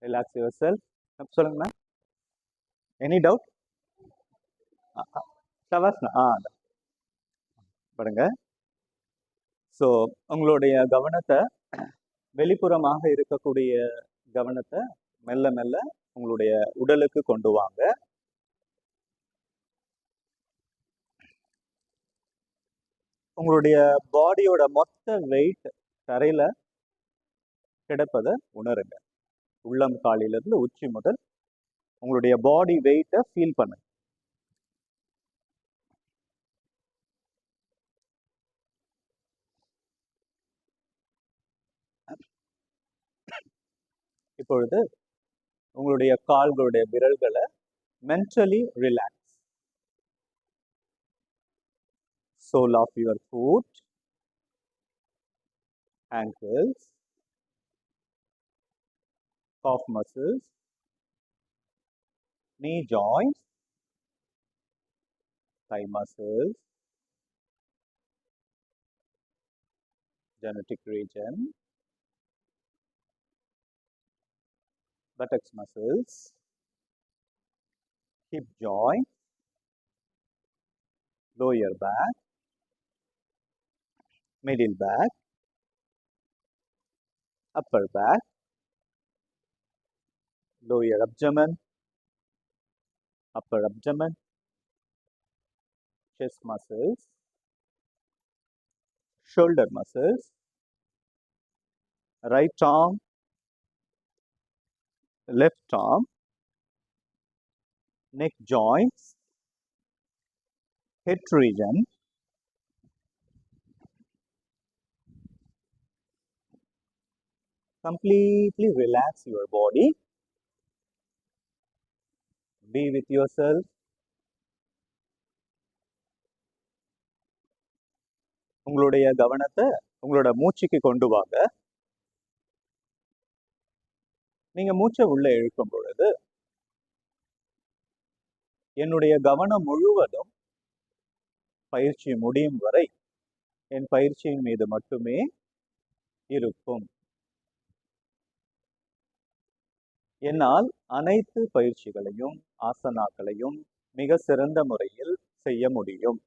Relax yourself. சொல்லுங்க ma'am. Any doubt? Shavasana பாருங்க. So உங்களுடைய கவனத்தை வெளிப்புறமாக இருக்கக்கூடிய கவனத்தை மெல்ல மெல்ல உங்களுடைய உடலுக்கு கொண்டு வாங்க. உங்களுடைய பாடியோட மொத்த வெயிட் தரையில கிடப்பதை உணருங்க. உள்ளம் காலிலிருந்து உச்சி முதல் உங்களுடைய பாடி வெயிட்டை ஃபீல் பண்ணுங்க. இப்பொழுது உங்களுடைய கால்களுடைய விரல்களை mentally relax. Sole of your foot, ankles, calf muscles, knee joints, thigh muscles, genetic region, buttocks muscles, hip joint, lower back, middle back, upper back, lower abdomen, upper abdomen, chest muscles, shoulder muscles, right arm, left arm, neck joints, head region, completely relax your body. Be with yourself. உங்களுடைய கவனத்தை உங்களோட மூச்சுக்கு கொண்டு வாங்க. நீங்க மூச்சை உள்ள இழுக்கும் பொழுது என்னுடைய கவனம் முழுவதும் பயிற்சி முடியும் வரை என் பயிற்சியின் மீது மட்டுமே இருக்கும். என்னால் அனைத்து பயிற்சிகளையும் ஆசனாக்களையும் மிக சிறந்த முறையில் செய்ய முடியும்.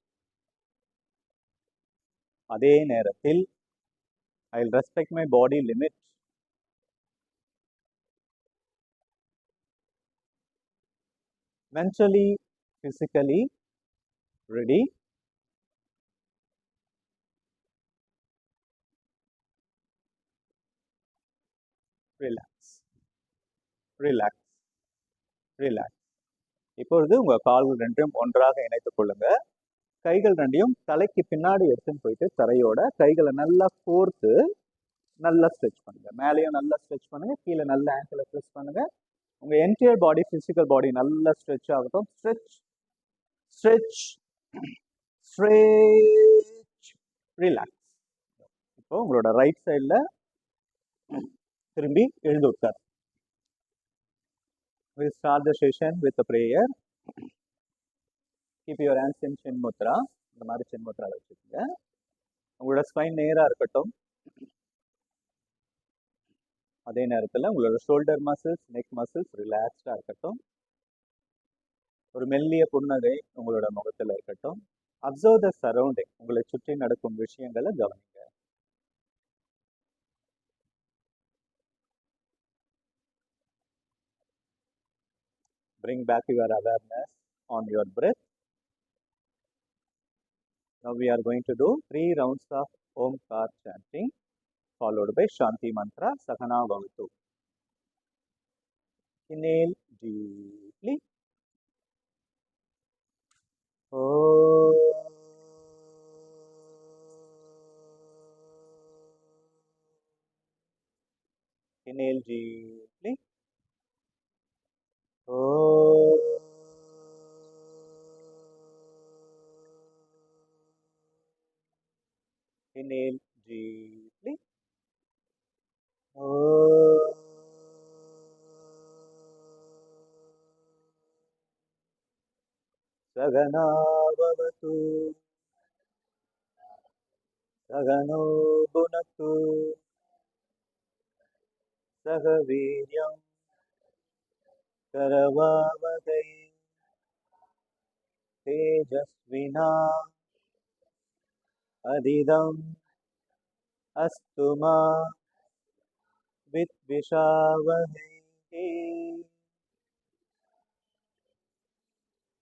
அதே நேரத்தில் I will respect my body limit. Mentally, physically ready. Relax. Relax. Relax. இப்பொழுது உங்க கால்கள் ரெண்டையும் ஒன்றாக இணைத்துக் கொள்ளுங்க. கைகள் ரெண்டையும் தலைக்கு பின்னாடி எடுத்துன்னு போயிட்டு தரையோட கைகளை நல்லா கோர்த்து நல்லா ஸ்ட்ரெச் பண்ணுங்க. மேலேயும் நல்லா ஸ்ட்ரெச் பண்ணுங்க, கீழே நல்ல ஆங்கிளை ப்ரெஸ் பண்ணுங்க. உங்க என்டையர் பாடி, பிசிக்கல் பாடி நல்லா ஸ்ட்ரெச் ஆகட்டும். Stretch, stretch, stretch, relax. இப்போ உங்களோட ரைட் சைடில் திரும்பி எழுந்து உட்கார். We'll start the session with a prayer. Keep your hands in chin mudra. இந்த மாதிரி chin mudra வச்சுக்கோங்க. உங்களோட ஸ்பைன் நேராக இருக்கட்டும். அதே நேரத்தில் உங்களோட ஷோல்டர் மசில்ஸ், நெக் மசில்ஸ் ரிலாக்ஸ்டாக இருக்கட்டும். ஒரு மெல்லிய புன்னகை உங்களோட முகத்தில் இருக்கட்டும். Observe the surrounding. உங்களை சுற்றி நடக்கும் விஷயங்களை கவனிங்க. Bring back your awareness on your breath. Now we are going to do 3 rounds of Omkar chanting followed by Shanti mantra Sahana Bhavatu. Inhale deeply. Inhale deeply. Inhale deeply. Sahana Bhavatu. Sahano Bhunaktu. Saha Viryam करवावहै तेजस्विना अधिदम् अस्तु मा विद्विषावहै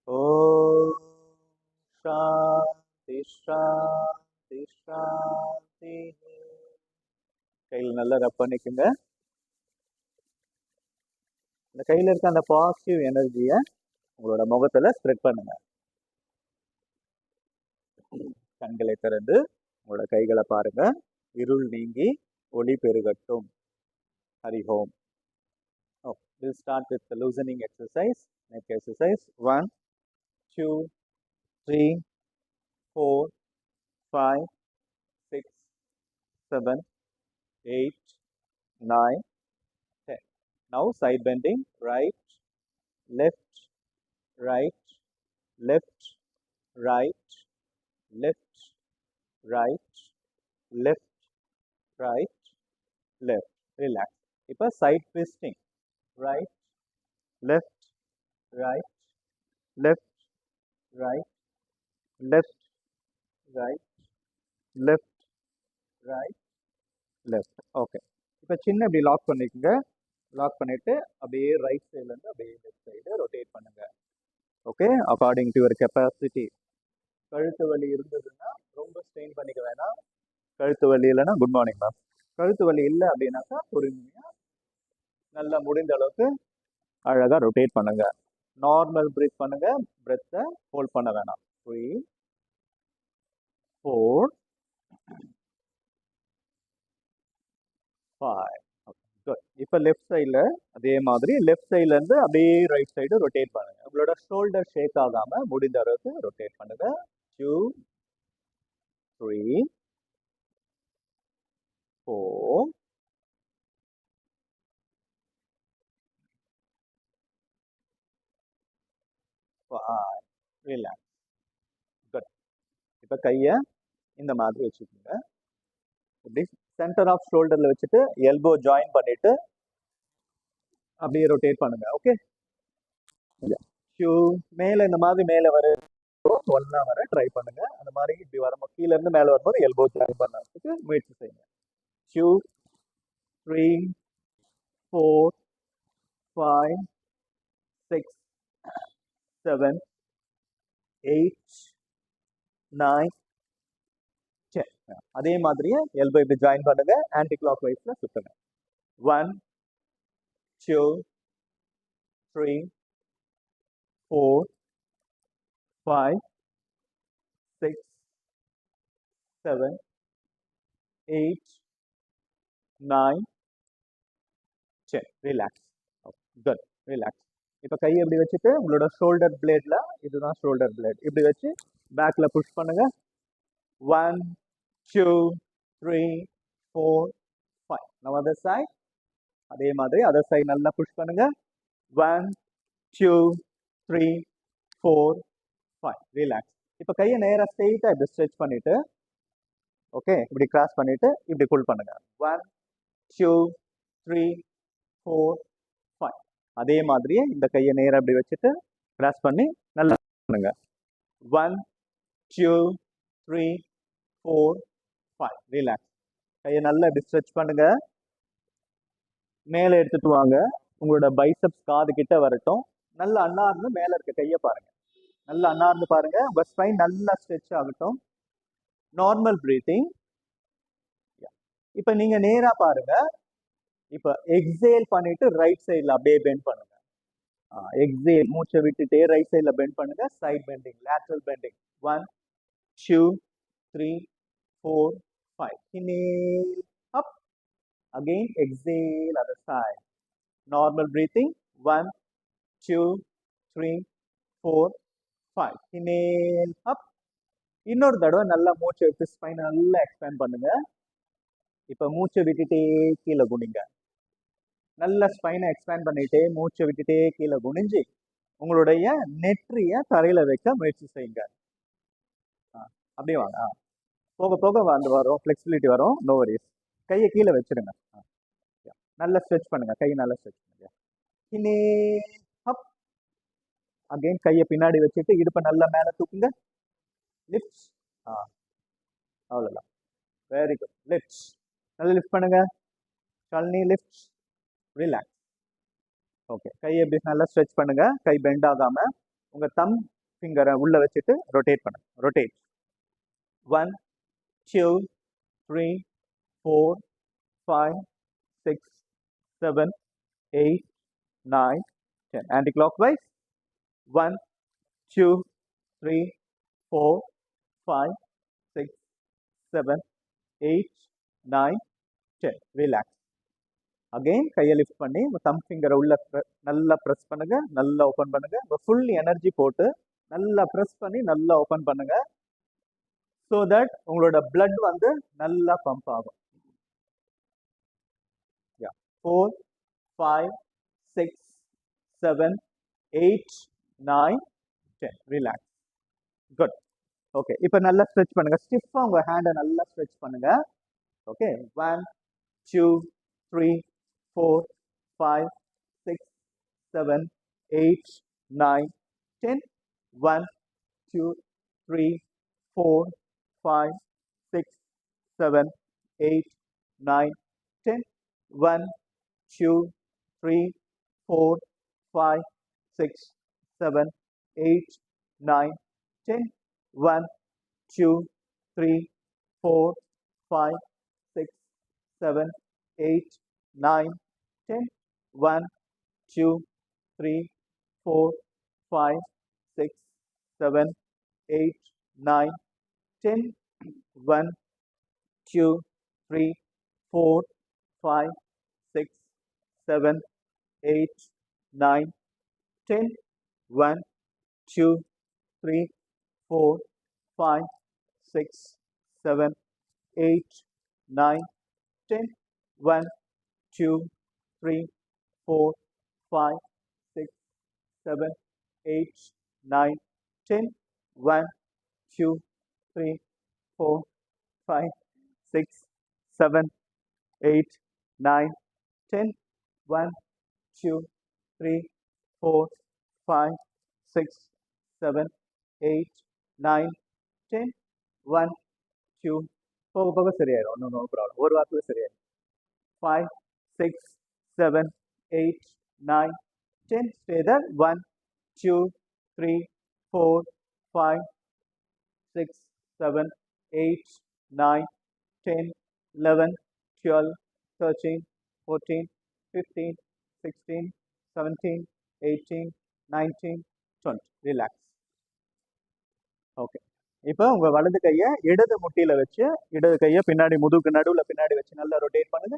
ॐ शान्ति शान्ति शान्ति கையில் நல்லா ரப் பண்ணிக்கோங்க. இந்த கையில் இருக்க அந்த பாசிட்டிவ் எனர்ஜியை உங்களோட முகத்துல ஸ்ப்ரெட் பண்ணுங்க. கண்களை திறந்து உங்களோட கைகளை பாருங்க. இருள் நீங்கி ஒளி பெருகட்டும். ஹரி ஓம். We'll start with the loosening exercise. Neck exercise. 1, 2, 3, 4, 5, 6, 7, 8, 9, 10. Now side bending. Right, left, right, left, right, left, right, left, right, left. Relax. இப்போ side twisting. Right, left, right, left, right, left, right, left, right, left. Okay. இப்போ சின்ன இப்படி lock பண்ணிக்கோங்க. Lock பண்ணிட்டு அப்படியே right சைட்ல இருந்து அப்படியே லெஃப்ட் சைடு ரொட்டேட் பண்ணுங்க. Okay, according to your capacity. கழுத்து வலி இருந்ததுன்னா ரொம்ப ஸ்ட்ரெயின் பண்ணிக்க வேணாம். கழுத்து வலி இல்லைன்னா குட் மார்னிங் மேம். கழுத்து வலி இல்லை அப்படின்னாக்கா பொறுமையா நல்லா முடிந்த அளவுக்கு அழகா ரொட்டேட் பண்ணுங்க. நார்மல் பிரீத் பண்ணுங்க. பிரெத்தை ஹோல்ட் பண்ண வேணாம். 3, 4, 5. குட். இப்போ லெஃப்ட் சைடில் அதே மாதிரி லெஃப்ட் சைட்ல இருந்து அப்படியே ரைட் சைடு ரொட்டேட் பண்ணுங்க. உங்களோட ஷோல்டர் ஷேக் ஆகாம முடிந்த அளவுக்கு ரொட்டேட் பண்ணுங்க. 2, 3, 4, 5. ரிலாக்ஸ். குட். இப்போ கையை இந்த மாதிரி வச்சுக்கோங்க. இப்படி சென்டர் ஆஃப் ஷோல்டர்ல வச்சுட்டு எல்போ ஜாயின் பண்ணிட்டு அப்படியே ரொட்டேட் பண்ணுங்க. ஓகே, மேல இந்த மாதிரி மேல வர ஒன்னா வர ட்ரை பண்ணுங்க. அந்த மாதிரி இப்படி வரும்போது கீழே இருந்து மேல வரும்போது எல்போ ஜாயின் பண்ணதுக்கு முயற்சி செய்யுங்க. 2, 3, 4, 5, 6, 7, 8, 9, 10. அதே மாதிரியே எல்போ இப்படி ஜாயின் பண்ணுங்க. ஆன்டி கிளாக் வைஸ்ல சுத்துங்க. 1, 2, 3, 4, 5, 6, 7, 8, 9, 10. ரிலாக்ஸ். குட். ரிலாக்ஸ். இப்போ கையை இப்படி வச்சுட்டு உங்களோட ஷோல்டர் பிளேட்ல, இதுதான் ஷோல்டர் பிளேட், இப்படி வச்சு பேக்ல புஷ் பண்ணுங்க. 1, 2, 3, 4, 5. நம்ம அதர் சைட் அதே மாதிரி அதர் சைட் நல்லா புஷ் பண்ணுங்க. 1, 2, 3, 4, 5. ரிலாக்ஸ். இப்போ கையை நேரா ஸ்ட்ரெயிட்டா இப்படி ஸ்ட்ரெச் பண்ணிட்டு ஓகே இப்படி கிராஸ் பண்ணிட்டு இப்படி புல் பண்ணுங்க. 1, 2, 3, 4, 5. அதே மாதிரியே இந்த கையை நேரா இப்படி வச்சுட்டு கிராஸ் பண்ணி நல்லா பண்ணுங்க. 1, 2, 3, 4, 5. ரிலாக்ஸ். கையை நல்லா இப்படி ஸ்ட்ரெச் பண்ணுங்க. மேலே எடுத்துட்டு வாங்க. உங்களோட பைசப்ஸ் காது கிட்ட வரட்டும். நல்லா அண்ணார்ந்து மேல இருக்க கையை பாருங்க. நல்லா அண்ணார்ந்து பாருங்க. உங்க ஸ்பைன் நல்லா ஸ்ட்ரெச் ஆகட்டும். Normal breathing. இப்ப நீங்க நேரா பாருங்க. இப்ப எக்ஸேல் பண்ணிட்டு ரைட் சைட்ல அப்படியே பெண்ட் பண்ணுங்க. எக்ஸேல் மூச்சை விட்டுட்டே ரைட் சைட்ல பெண்ட் பண்ணுங்க. Side bending, lateral bending. 1, 2, 3, 4, 5. Inhale up. Again exhale other side. Normal breathing. 1, 2, 3, 4, 5. Inhale up. இன்னொரு தடவை நல்லா மூச்சை விட்டு ஸ்பைன் நல்லா எக்ஸ்பேண்ட் பண்ணுங்க. இப்ப மூச்சை விட்டுட்டே கீழே குனிங்க. நல்ல ஸ்பைனை எக்ஸ்பேண்ட் பண்ணிட்டே மூச்சை விட்டுட்டே கீழே குனிஞ்சு உங்களுடைய நெற்றிய தரையில வைக்க முயற்சி செய்யுங்க. அப்படியே வாங்க. போக போக வந்து வரும், ஃபிளெக்சிபிலிட்டி வரும். No worries. கையை கீழே வச்சிருங்க. நல்லா ஸ்ட்ரெச் பண்ணுங்க. கை நல்லா ஸ்ட்ரெச் பண்ணுங்க. Inhale அகைன் கையை பின்னாடி வச்சுட்டு இடுப்பை நல்லா மேலே தூக்குங்க. லிஃப்ட். அவ்வளோதான். Very good. லிஃப்ட். நல்லா லிஃப்ட் பண்ணுங்க. ஷாலினி லிஃப்ட். ரிலாக்ஸ். ஓகே, கையை எப்படி நல்லா ஸ்ட்ரெச் பண்ணுங்க. கை பெண்ட் ஆகாம உங்க தம் ஃபிங்கரை உள்ள வச்சுட்டு ரொட்டேட் பண்ணுங்க. Rotate. 1 2 3 4 5 6 7 8 9 10. Anti clockwise. 1 2 3 4 5 6 7 8 9 10. Relax. Again கையை லிஃப்ட் பண்ணி தம் ஃபிங்கரை உள்ள நல்லா ப்ரெஸ் பண்ணுங்க. நல்லா ஓப்பன் பண்ணுங்க. ஃபுல் எனர்ஜி போட்டு நல்லா ப்ரெஸ் பண்ணி நல்லா ஓப்பன் பண்ணுங்க. ஸோ தட் உங்களோட பிளட் வந்து நல்லா பம்ப் ஆகும். 4 5 6 7 8 9 10. ரிலாக்ஸ். குட். ஓகே, இப்போ நல்லா ஸ்ட்ரெச் பண்ணுங்க. ஸ்டிஃபாக உங்கள் ஹேண்டை நல்லா ஸ்ட்ரெச் பண்ணுங்க. ஓகே, 1 2 3 4 5 6 7 8 9 10. 1 2 3 4 5 6 7 8 9 10. 1 2 3 4 5 6 7 8 9 10. 1 2 3 4 5 6 7 8 9 10. 1 2 3 4 5 6 7 8 9 10. 1 2 3 4 5 6 7 8 9 10. 1 2 3 4 5 6 7 8 9 10. 1 2 3 4 5 6 7 8 9 10. 1 2 3 4 5 6 7 8 9 10. 1 2 3 4 5 6 7 8 9 10. 1 2 போக போக சரியாயிடும். ஒன்றும் நோ ப்ராப்ளம். ஒரு வாரத்தில் சரியாயிடும். 5 6 7 8 9 10. Stay there. 1 2 3 4 5 6 7 8 9 10 11 12 13 14 15 16 17 18 19 20. Relax. ஓகே, இப்போ உங்க வலது கையை இடது முட்டியில வச்சு இடது கையை பின்னாடி முதுகு நடுவில் பின்னாடி வச்சு நல்லா ரொட்டேட் பண்ணுங்க.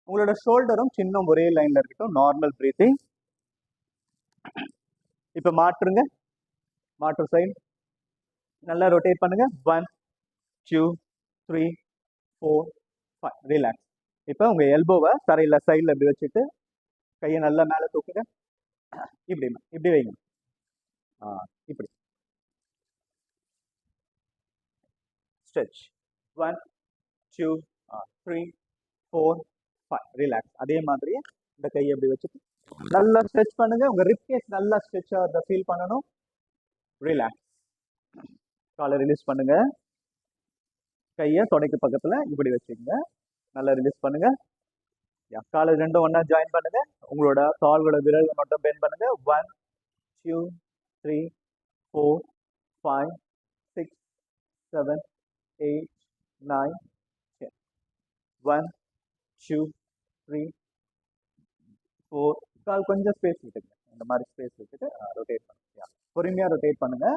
உங்களோட ஷோல்டரும் சின்னம் ஒரே லைன்ல இருக்கட்டும். Normal breathing. இப்போ மாற்றுங்க. மாற்று சைடு நல்லா ரொட்டேட் பண்ணுங்க. 1 2 3 4 5. ரிலாக்ஸ். இப்போ உங்க எல்போவை தரையில சைடில் இப்படி வச்சுட்டு கையை நல்லா மேலே தூக்குங்க. இப்படி இப்படி வைங்க. இப்படி ஸ்ட்ரெச். 1 2 3 4 5. ரிலாக்ஸ். அதே மாதிரி இந்த கையை எப்படி வச்சுட்டு நல்லா ஸ்ட்ரெச் பண்ணுங்க. உங்க ரிப் கேஸ் நல்லா ஸ்ட்ரெச் ஆகிறத ஃபீல் பண்ணணும். ரிலாக்ஸ். காலை ரிலீஸ் பண்ணுங்க. கையை தொடைக்கு பக்கத்துல இப்படி வச்சுக்கோங்க. நல்லா ரிலீஸ் பண்ணுங்க. காலை ரெண்டும் ஒன்னா ஜாயின் பண்ணுங்க. உங்களோட கால்களோட விரல்கள் மட்டும் பெண்ட் பண்ணுங்க. 1 2 3 4 5 6 7 8 9 10. 1 2 3 4. கால் கொஞ்சம் ஸ்பேஸ் விட்டுங்க. இந்த மாதிரி ஸ்பேஸ் விட்டுட்டு ரொட்டேட் பண்ணுங்க. பொறுமையா ரொட்டேட் பண்ணுங்க.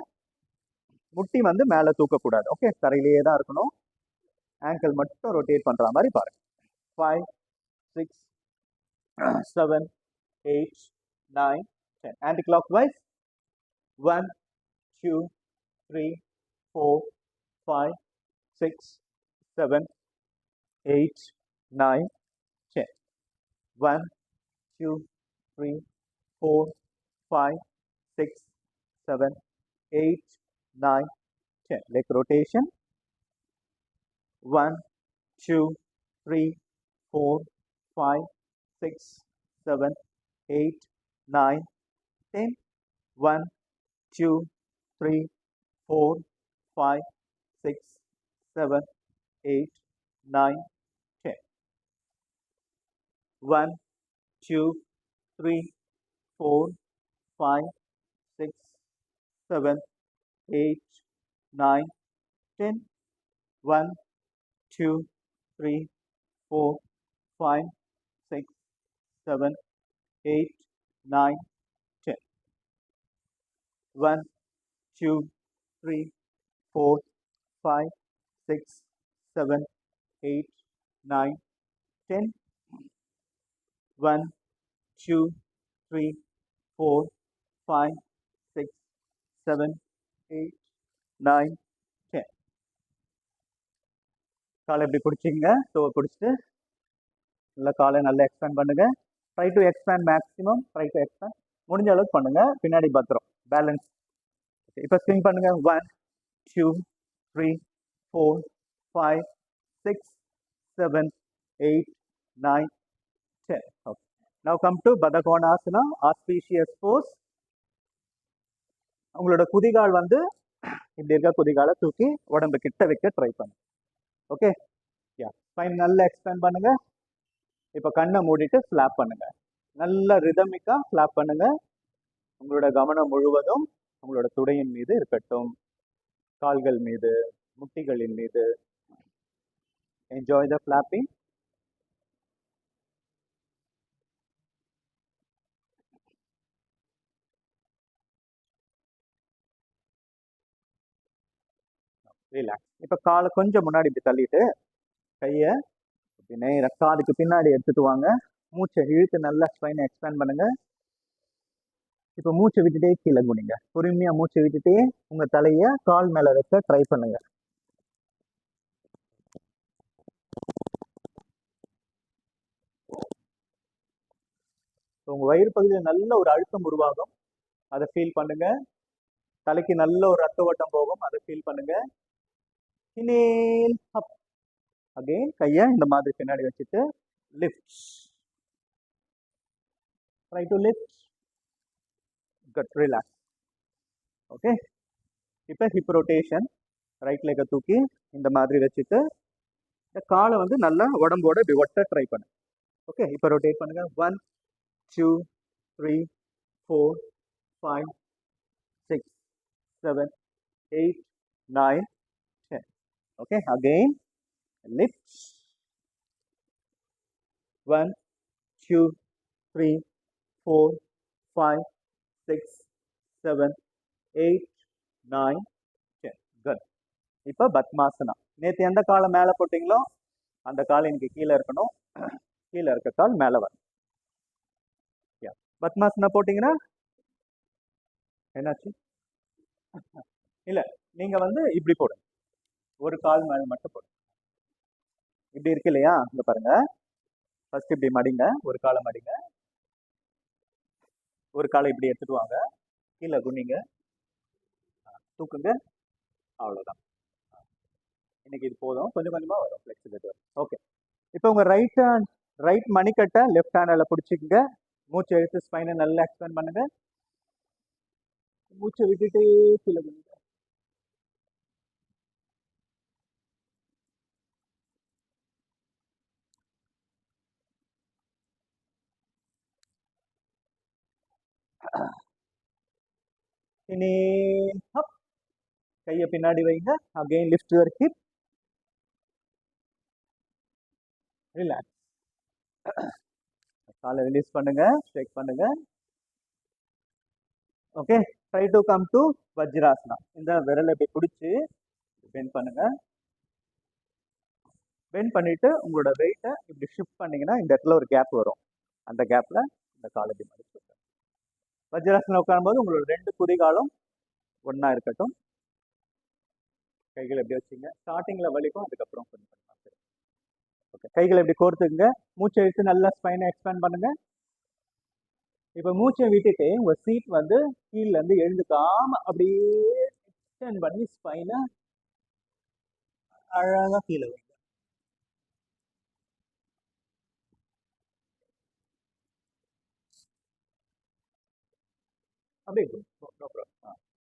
முட்டி வந்து மேலே தூக்கக்கூடாது. ஓகே, தரையிலேயே தான் இருக்கணும். ஆங்கிள் மட்டும் ரொட்டேட் பண்ற மாதிரி பாருங்க. 5 6 7 8 9 10. Anti clockwise. 1 2 3 4 5 6 7 8 9 10. 1 2 3 4 5 6 7 8 9 10. Leg rotation. 1 2 3 4 5 6 7 8 9 10. 1 2 3 4 5 6 7 8 9 10 1 2 3 4 5 6 7 8 9 10 1 2 3 4 5 6 7 8 9 10 1 2 3 4 5 6 7 8 9 10 1 2 3 4 5 6 7 8 9 10 காலை எப்படி பிடிச்சிங்க டோவை பிடிச்சிட்டு நல்லா காலை நல்லா எக்ஸ்பேண்ட் பண்ணுங்க try to expand maximum try to expand முடிஞ்ச அளவுக்கு பண்ணுங்க பின்னாடி பத்திரம் பேலன்ஸ் இப்போ ஸ்விங் பண்ணுங்க 1 2 3 4 5 6 7 8 9 10 okay now come to Baddha-Konasana auspicious pose உங்களோட குதிகால் வந்து இப்படி இருக்க குதிகாலை தூக்கி உடம்பு கிட்ட வைக்க ட்ரை பண்ணுங்க ஓகே யா ஸ்பைன் நல்லா எக்ஸ்பேண்ட் பண்ணுங்க இப்போ கண்ணை மூடிட்டு ஃப்ளாப் பண்ணுங்க நல்ல ரிதமிக்கா ஃப்ளாப் பண்ணுங்க உங்களோட கவனம் முழுவதும் உங்களோட துடையின் மீது இருக்கட்டும் கால்கள் மீது முட்டிகளின் மீது என்ஜாய் த ஃப்ளாப்பிங் ரிலாக்ஸ் இப்போ காலை கொஞ்சம் முன்னாடி இப்படி தள்ளிட்டு கையை நேர காதுக்கு பின்னாடி எடுத்துட்டு வாங்க மூச்சை இழுத்து நல்லா ஸ்பைனை எக்ஸ்பேண்ட் பண்ணுங்க இப்போ மூச்சை விட்டுட்டே கீழே குனிங்க பொறுமையா மூச்சை விட்டுட்டே உங்க தலையை கால் மேல வைக்க ட்ரை பண்ணுங்க உங்க வயிறு பகுதியில் நல்ல ஒரு அழுத்தம் உருவாகும் அதை ஃபீல் பண்ணுங்க தலைக்கு நல்ல ஒரு ரத்த ஓட்டம் போகும் அதை ஃபீல் பண்ணுங்க இனேல் அப் அகைன் கையை இந்த மாதிரி பின்னாடி வச்சுட்டு lift try to lift good relax okay இப்போ ஹிப் ரொட்டேஷன் ரைட் லெக்கை தூக்கி இந்த மாதிரி வச்சுட்டு இந்த காலை வந்து நல்லா உடம்போட இப்படி ஒட்ட ட்ரை பண்ணுங்க ஓகே இப்போ ரொட்டேட் பண்ணுங்க 1 2 3 4 5 6 7 8 9 10 okay again lift 1 2 3 4 5 6 7 8 9 10 good இப்போ பத்மாசனா நேற்று எந்த காலை மேலே போட்டிங்களோ அந்த கால் இன்னைக்கு கீழே இருக்கணும் கீழே இருக்க கால் மேலே வரும் பத்மாசனா போட்டிங்கன்னா என்னாச்சு இல்லை நீங்கள் வந்து இப்படி போடுங்க ஒரு கால் மேலே மட்டும் போடுங்க இப்படி இருக்கு இல்லையா இங்க பாருங்க ஃபர்ஸ்ட் இப்படி மடிங்க ஒரு காலை மடிங்க ஒரு காலை இப்படி எடுத்துட்டு வாங்க கீழே குனிங்க தூக்குங்க அவ்வளோதான் இன்னைக்கு இது போதும் கொஞ்சம் கொஞ்சமாக வரும் ஃப்ளெக்சிபிலிட்டி வரும் ஓகே இப்போ உங்கள் ரைட் மணிக்கட்டை லெஃப்ட் ஹேண்டில் பிடிச்சிக்கங்க மூச்சை எடுத்து ஸ்பைனை நல்லா எக்ஸ்பேண்ட் பண்ணுங்க மூச்சை விட்டுட்டே கீழே குனிங்க கையை பின்னாடி வைங்க again lift your hip relax காலை ரிலீஸ் பண்ணுங்க ஸ்ட்ரெக் பண்ணுங்க okay try to come to Vajrasana இந்த விரலை இப்படி பிடிச்சி பெண்ட் பண்ணுங்க பெண்ட் பண்ணிட்டு உங்களோட வெயிட்டை இப்படி ஷிஃப்ட் பண்ணீங்கன்னா இந்த இடத்துல ஒரு கேப் வரும் அந்த கேப்ல இந்த காலை இப்படி மடிச்சு வஜ்ராசனம் உட்காரும்போது உங்களோட ரெண்டு குதிகாலும் ஒன்னா இருக்கட்டும் கைகளை எப்படி வச்சுங்க ஸ்டார்டிங்ல வலிக்கும் அதுக்கப்புறம் கொஞ்சம் ஓகே கைகளை எப்படி கோர்த்துக்குங்க மூச்சை இழுத்து நல்லா ஸ்பைனை எக்ஸ்பேண்ட் பண்ணுங்க இப்போ மூச்சை விட்டுட்டு உங்க சீட் வந்து கீழ இருந்து எழுந்துக்காம அப்படியே எக்ஸ்டெண்ட் பண்ணி ஸ்பைனை அழகா கீழே வைங்க அப்படியே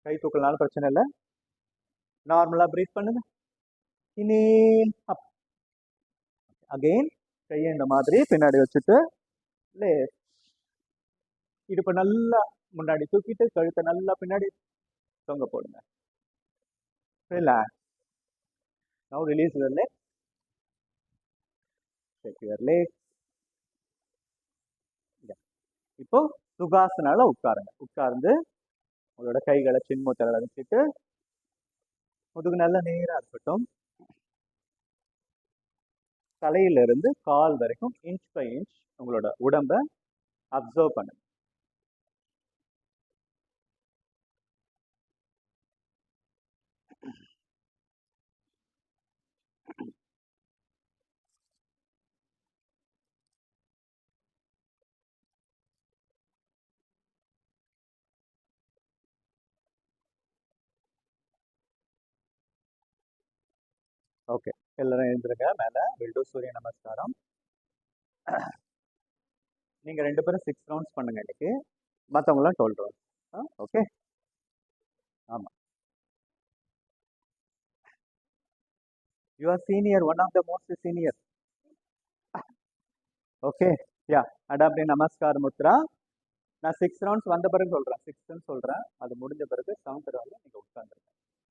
கை தூக்கலனாலும் பிரச்சனை இல்லை. நார்மலா பிரீத் பண்ணுங்க. இனேல் அப். அகெயின் கையை இந்த மாதிரி பின்னாடி வச்சுட்டு இடுப்பை நல்லா முன்னாடி தூக்கிட்டு கழுத்தை நல்லா பின்னாடி தொங்க போடுங்க. Relax. Now release your leg. Take your leg. இப்போ சுகாசனால உட்காருங்க. உட்கார்ந்து உங்களோட கைகளை சின்முத்திரையில வச்சுட்டு முதுகு நல்லா நேரா இருக்கட்டும். தலையிலிருந்து கால் வரைக்கும் இன்ச் பை இன்ச் உங்களோட உடம்ப அப்சர்வ் பண்ணுங்க. ஓகே, எல்லாரும் எழுந்துருங்க. மேல வில் டு சூரிய நமஸ்காரம். நீங்க 2 பேரும் 6 ரவுண்ட்ஸ் பண்ணுங்க இன்னைக்கு, மற்றவங்களாம் 12 ரவுண்ட்ஸ். ஓகே, ஆமா. You are senior, one of the most senior. Okay, yeah. அடாப்டி நமஸ்கார் முத்ரா. நான் 6 ரவுண்ட்ஸ் வந்த பிறகு சொல்றேன், 6ன்னு சொல்றேன். அது முடிஞ்ச பிறகு 7th ரவுண்ட்ல நீங்க உட்காந்துருங்க,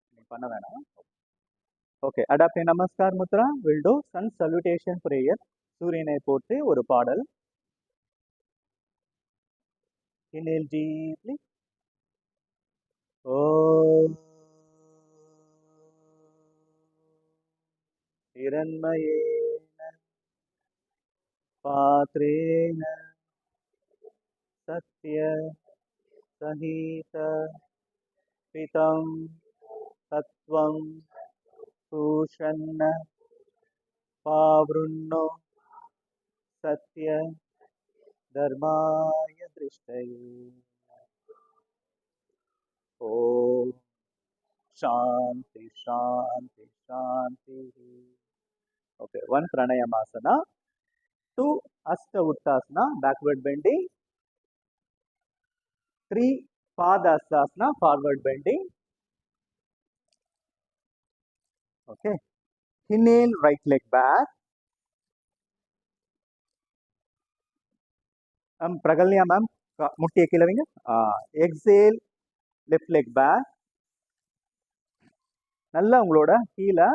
நீங்க பண்ண வேணாம். ஓகே, அடாப்டி Namaskar Mudra. Will do sun salutation prayer. சூரியனை போற்றி ஒரு பாடல். Inhale deeply. Om Hiranmayena Patrena Satya Sahita Pitam Tattvam Pushanna Pavrunno Satya Dharmaya Drishtaye. Om Shanti Shanti Shanti. Okay, 1 Pranayamasana, 2 Asta Uttasana, backward bending, 3 Padasana, forward bending. Okay, inhale, right leg back. Pragalya ma'am, முட்டியை கீழே வைங்க. Exhale, left leg back. நல்லா உங்களோட கீழே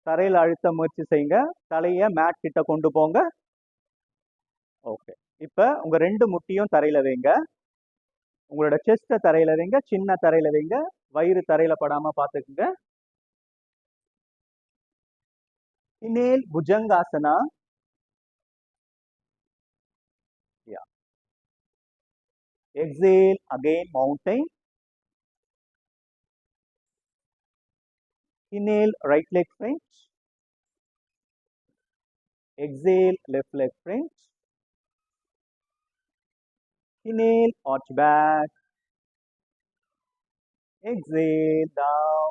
தரையில் அழுத்த முயற்சி செய்யுங்க. தலையை மேட் கிட்ட கொண்டு போங்க. ஓகே, இப்போ உங்க 2 முட்டியும் தரையில வைங்க. உங்களோட செஸ்ட தரையில வைங்க, சின்ன தரையில வைங்க, வயிறு தரையில படாம பாத்துக்குங்க. Inhale, Bhujangasana. Yeah. Exhale, again mountain. Inhale, right leg French. Exhale, left leg French. Inhale, arch back. Exhale, down.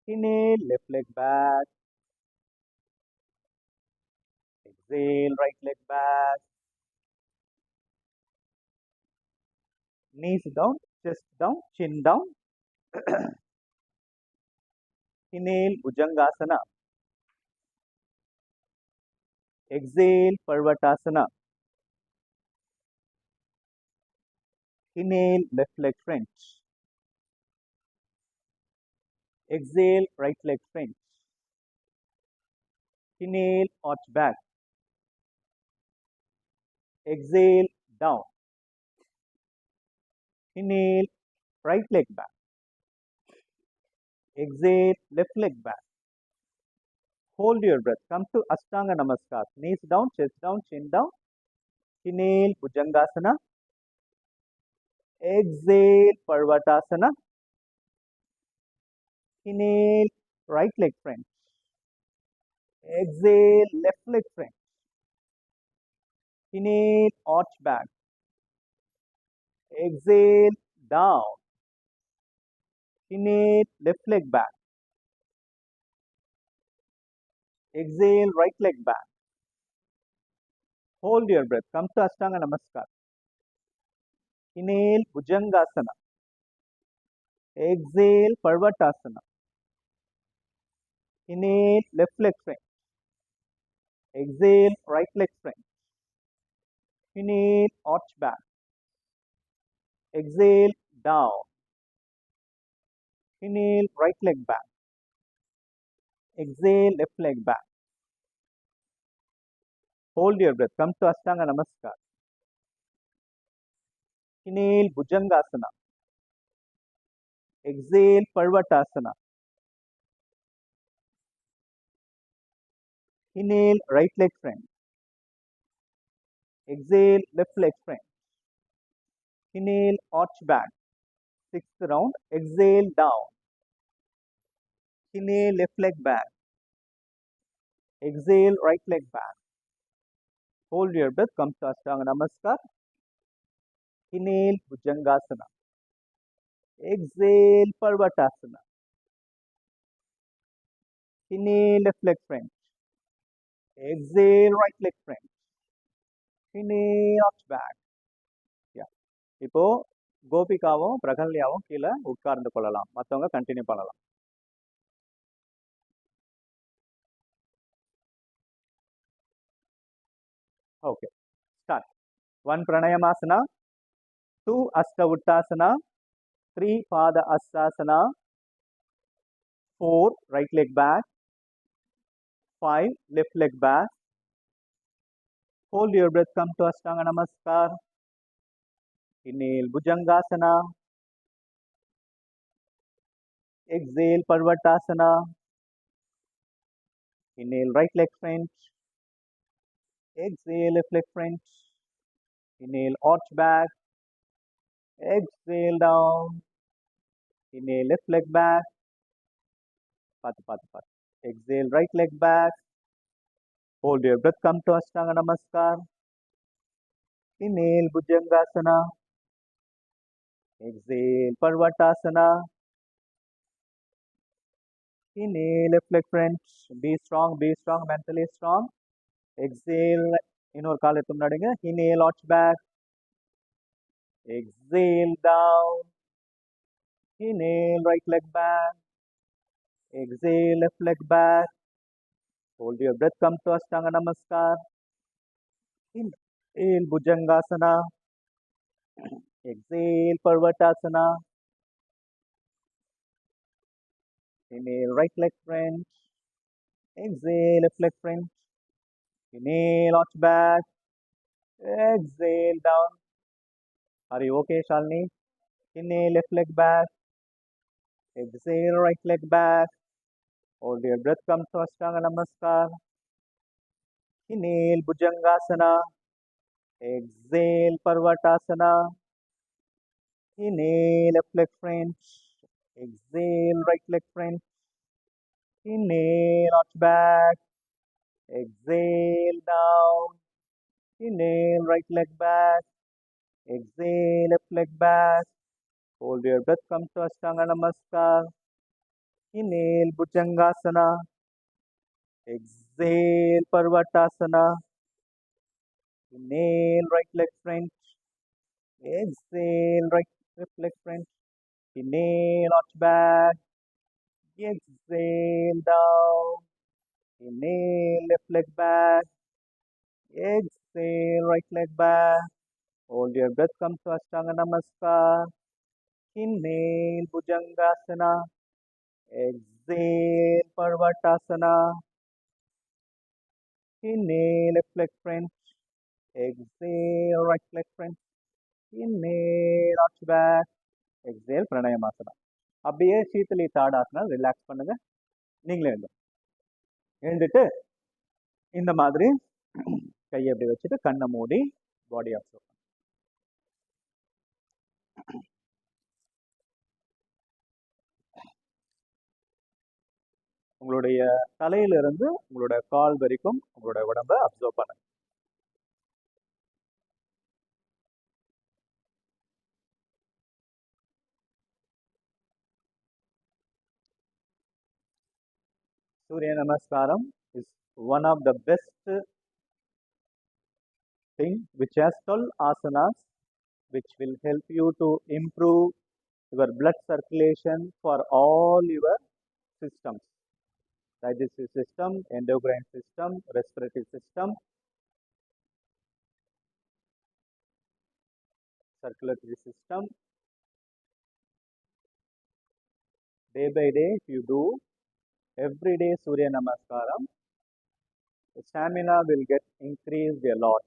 Inhale, left leg back. Exhale, right leg back. Knees down, chest down, chin down. Inhale, Bhujangasana. Exhale, Parvatasana. Inhale, left leg French. Exhale, right leg French. Inhale, arch back. Exhale, down. Inhale, right leg back. Exhale, left leg back. Hold your breath. Come to Ashtanga Namaskar. Knees down, chest down, chin down. Inhale, Bhujangasana. Exhale, Parvatasana. Inhale, right leg French. Exhale, left leg French. Inhale, arch back. Exhale, down. Inhale, left leg back. Exhale, right leg back. Hold your breath. Come to Ashtanga Namaskar. Inhale Bhujangasana. Exhale Parvatasana. Inhale left leg strength. Exhale right leg strength. Inhale arch back. Exhale down. Inhale right leg back. Exhale left leg back. Hold your breath. Come to Ashtanga Namaskar. Inhale Bhujangasana. Exhale Parvatasana. Inhale right leg strength. Exhale left leg strength. Inhale arch back. Sixth round. Exhale down. Inhale left leg back. Exhale right leg back. Hold your breath. Come to Ashtanga Namaskar. Inhale Bhujangasana. Exhale Parvatasana. Inhale left leg strength. Exhale right leg strength. Inhale arch back. Yeah. இப்போ கோபிகாவும் பிரகல்யாவும் கீழே உட்கார்ந்து கொள்ளலாம். மற்றவங்க continue பண்ணலாம். Okay. Start. 1 Pranayamasana, 2 Asta Uttasana, 3 Pada Astasana, 4 right leg back, 5 left leg back. Hold your breath. Come to Ashtanga Namaskar. Inhale Bhujangasana. Exhale Parvatasana. Inhale right leg strength. Exhale left leg strength. Inhale arch back. Exhale down. Inhale left leg back. Patu. Exhale right leg back. Hold your breath. Come to Ashtanga Namaskar. Inhale Bhujangasana. Exhale Parvatasana. Inhale left leg strength. Be strong, mentally strong. Exhale, இன்னொரு கால் எடுத்து முன்னாடிங்க. Inhale arch back. Exhale down. Inhale right leg back. Exhale left leg back. Hold your breath. Come to Ashtanga Namaskar. Inhale Bhujangasana. Exhale Parvatasana. Inhale right leg strength. Exhale left leg strength. Inhale arch back. Exhale down. Are you okay, Shalini? Inhale left leg back. Exhale right leg back. Hold your breath. Come to Ashtanga Namaskar. Inhale Bhujangasana. Exhale Parvatasana. Inhale left leg strength. Exhale right leg strength. Inhale arch back. Exhale down. Inhale right leg back. Exhale left leg back. Hold your breath. Come to Ashtanga Namaskar. Inhale Bhujangasana. Exhale Parvatasana. Inhale right leg strength. Exhale right left leg strength. Inhale arch back. Exhale down. Inhale left leg back. Exhale right leg back. Hold your breath. Come to Ashtanga Namaskar. Inhale Bhujangasana. Exhale Parvatasana. Inhale left leg strength. Exhale right leg strength. Inhale arch back. Exhale Pranayamasana. அப்படியே சீத்தலி Tadasana relax பண்ணுங்க. நீங்களே எழுந்துட்டு இந்த மாதிரி கையை அப்படி வச்சுட்டு கண்ணை மூடி பாடி அப்சர்வ். உங்களுடைய தலையிலிருந்து உங்களோட கால் வரைக்கும் உங்களோட உடம்ப அப்சர்வ் பண்ணுங்க. Surya Namaskaram is one of the best thing which has 12 asanas which will help you to improve your blood circulation for all your systems: digestive system, endocrine system, respiratory system, circulatory system. Day by day, if you do every day Surya Namaskaram, the stamina will get increased a lot.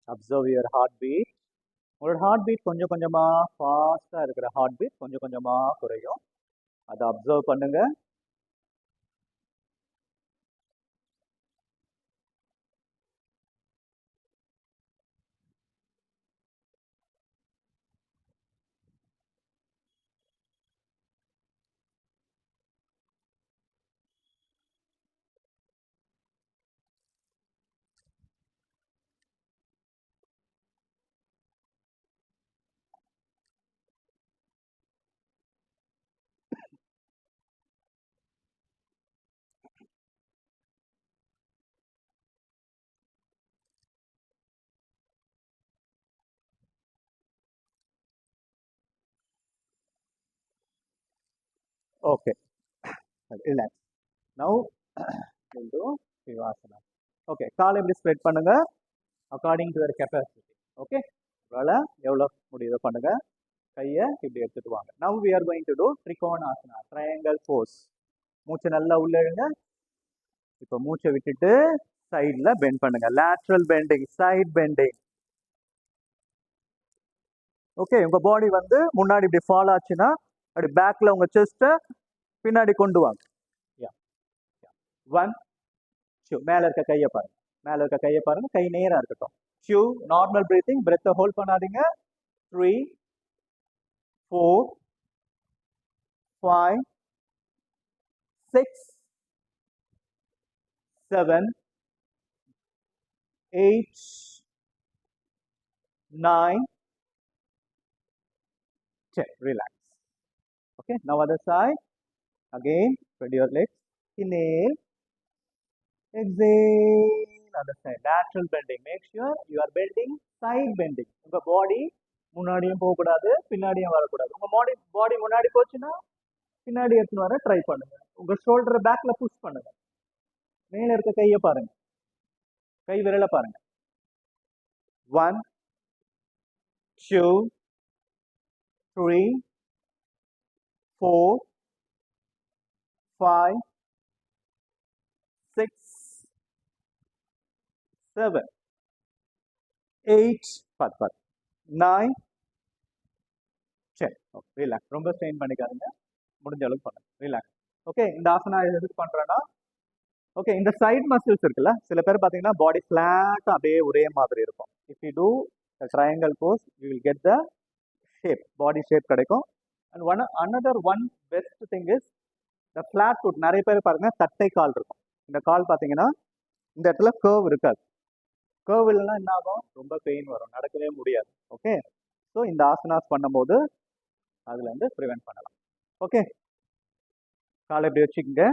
Observe your heartbeat. உங்களோட heart beat கொஞ்சம் கொஞ்சமா ஃபாஸ்டா இருக்கிற heart beat கொஞ்சம் கொஞ்சமா குறையும். அதை observe பண்ணுங்க. Okay, relax. Now we'll do Sivasana. Okay, கால் எப்படி ஸ்ப்ரெட் பண்ணுங்க according to your capacity. Okay, உங்களால் எவ்வளோ முடியுதோ பண்ணுங்க. கையை இப்படி எடுத்துட்டு வாங்க. Now we are going to do Trikonasana, triangle pose. மூச்சை நல்லா உள்ள எழுங்க. இப்போ மூச்சை விட்டுட்டு சைடில் பெண்ட் பண்ணுங்க. Lateral bending, side bending. Okay, உங்க பாடி வந்து முன்னாடி இப்படி ஃபால் ஆச்சுன்னா அப்படி பேக்ல உங்க செஸ்ட்டை பின்னாடி கொண்டு வாங்க. One two. மேல இருக்க கையை பாருங்க, மேல இருக்க கையை பாருங்க, கை நேரா இருக்கட்டும். டூ. நார்மல் பிரீத்திங், பிரெத்தை ஹோல்ட் பண்ணாதீங்க. 3 4 5 6 7 8 9 10. Relax. Okay, now other side. Again, spread your legs. Inhale. Exhale. Other side. Lateral bending. Make sure you are bending side bending. உங்க பாடி முன்னாடியும் போகக்கூடாது, பின்னாடியும் வரக்கூடாது. உங்க பாடி முன்னாடி போச்சுன்னா பின்னாடி எடுத்துன்னு வர ட்ரை பண்ணுங்க. உங்க ஷோல்டரை பேக்ல புஷ் பண்ணுங்க. மேல இருக்க கையை பாருங்க, கை விரலை பாருங்க. 1 2 3 4 5 6 7 8 9 10. ரிலாக்ஸ். ரொம்ப ஸ்ட்ரெயின் பண்ணிக்காதுங்க, முடிஞ்ச அளவுக்கு பண்ணுங்க. ரிலாக்ஸ். ஓகே, இந்த ஆசனா எதுக்கு பண்றேன்னா, ஓகே, இந்த சைட் மசில்ஸ் இருக்குல்ல, சில பேர் பார்த்தீங்கன்னா பாடி ஃபிளாட்டாக அப்படியே ஒரே மாதிரி இருக்கும். If you do triangle pose you will get the shape, body shape கிடைக்கும். And another one best thing is the flat foot. நிறைய பேர் பாருங்க தட்டை கால் இருக்கும். இந்த கால் பார்த்தீங்கன்னா இந்த இடத்துல கர்வ் இருக்காது. கர்வ் இல்லைன்னா என்ன ஆகும், ரொம்ப பெயின் வரும், நடக்கவே முடியாது. ஓகே, ஸோ இந்த ஆசனாஸ் பண்ணும்போது அதுலேருந்து ப்ரிவென்ட் பண்ணலாம். ஓகே, காலை எப்படி வச்சுக்கோங்க,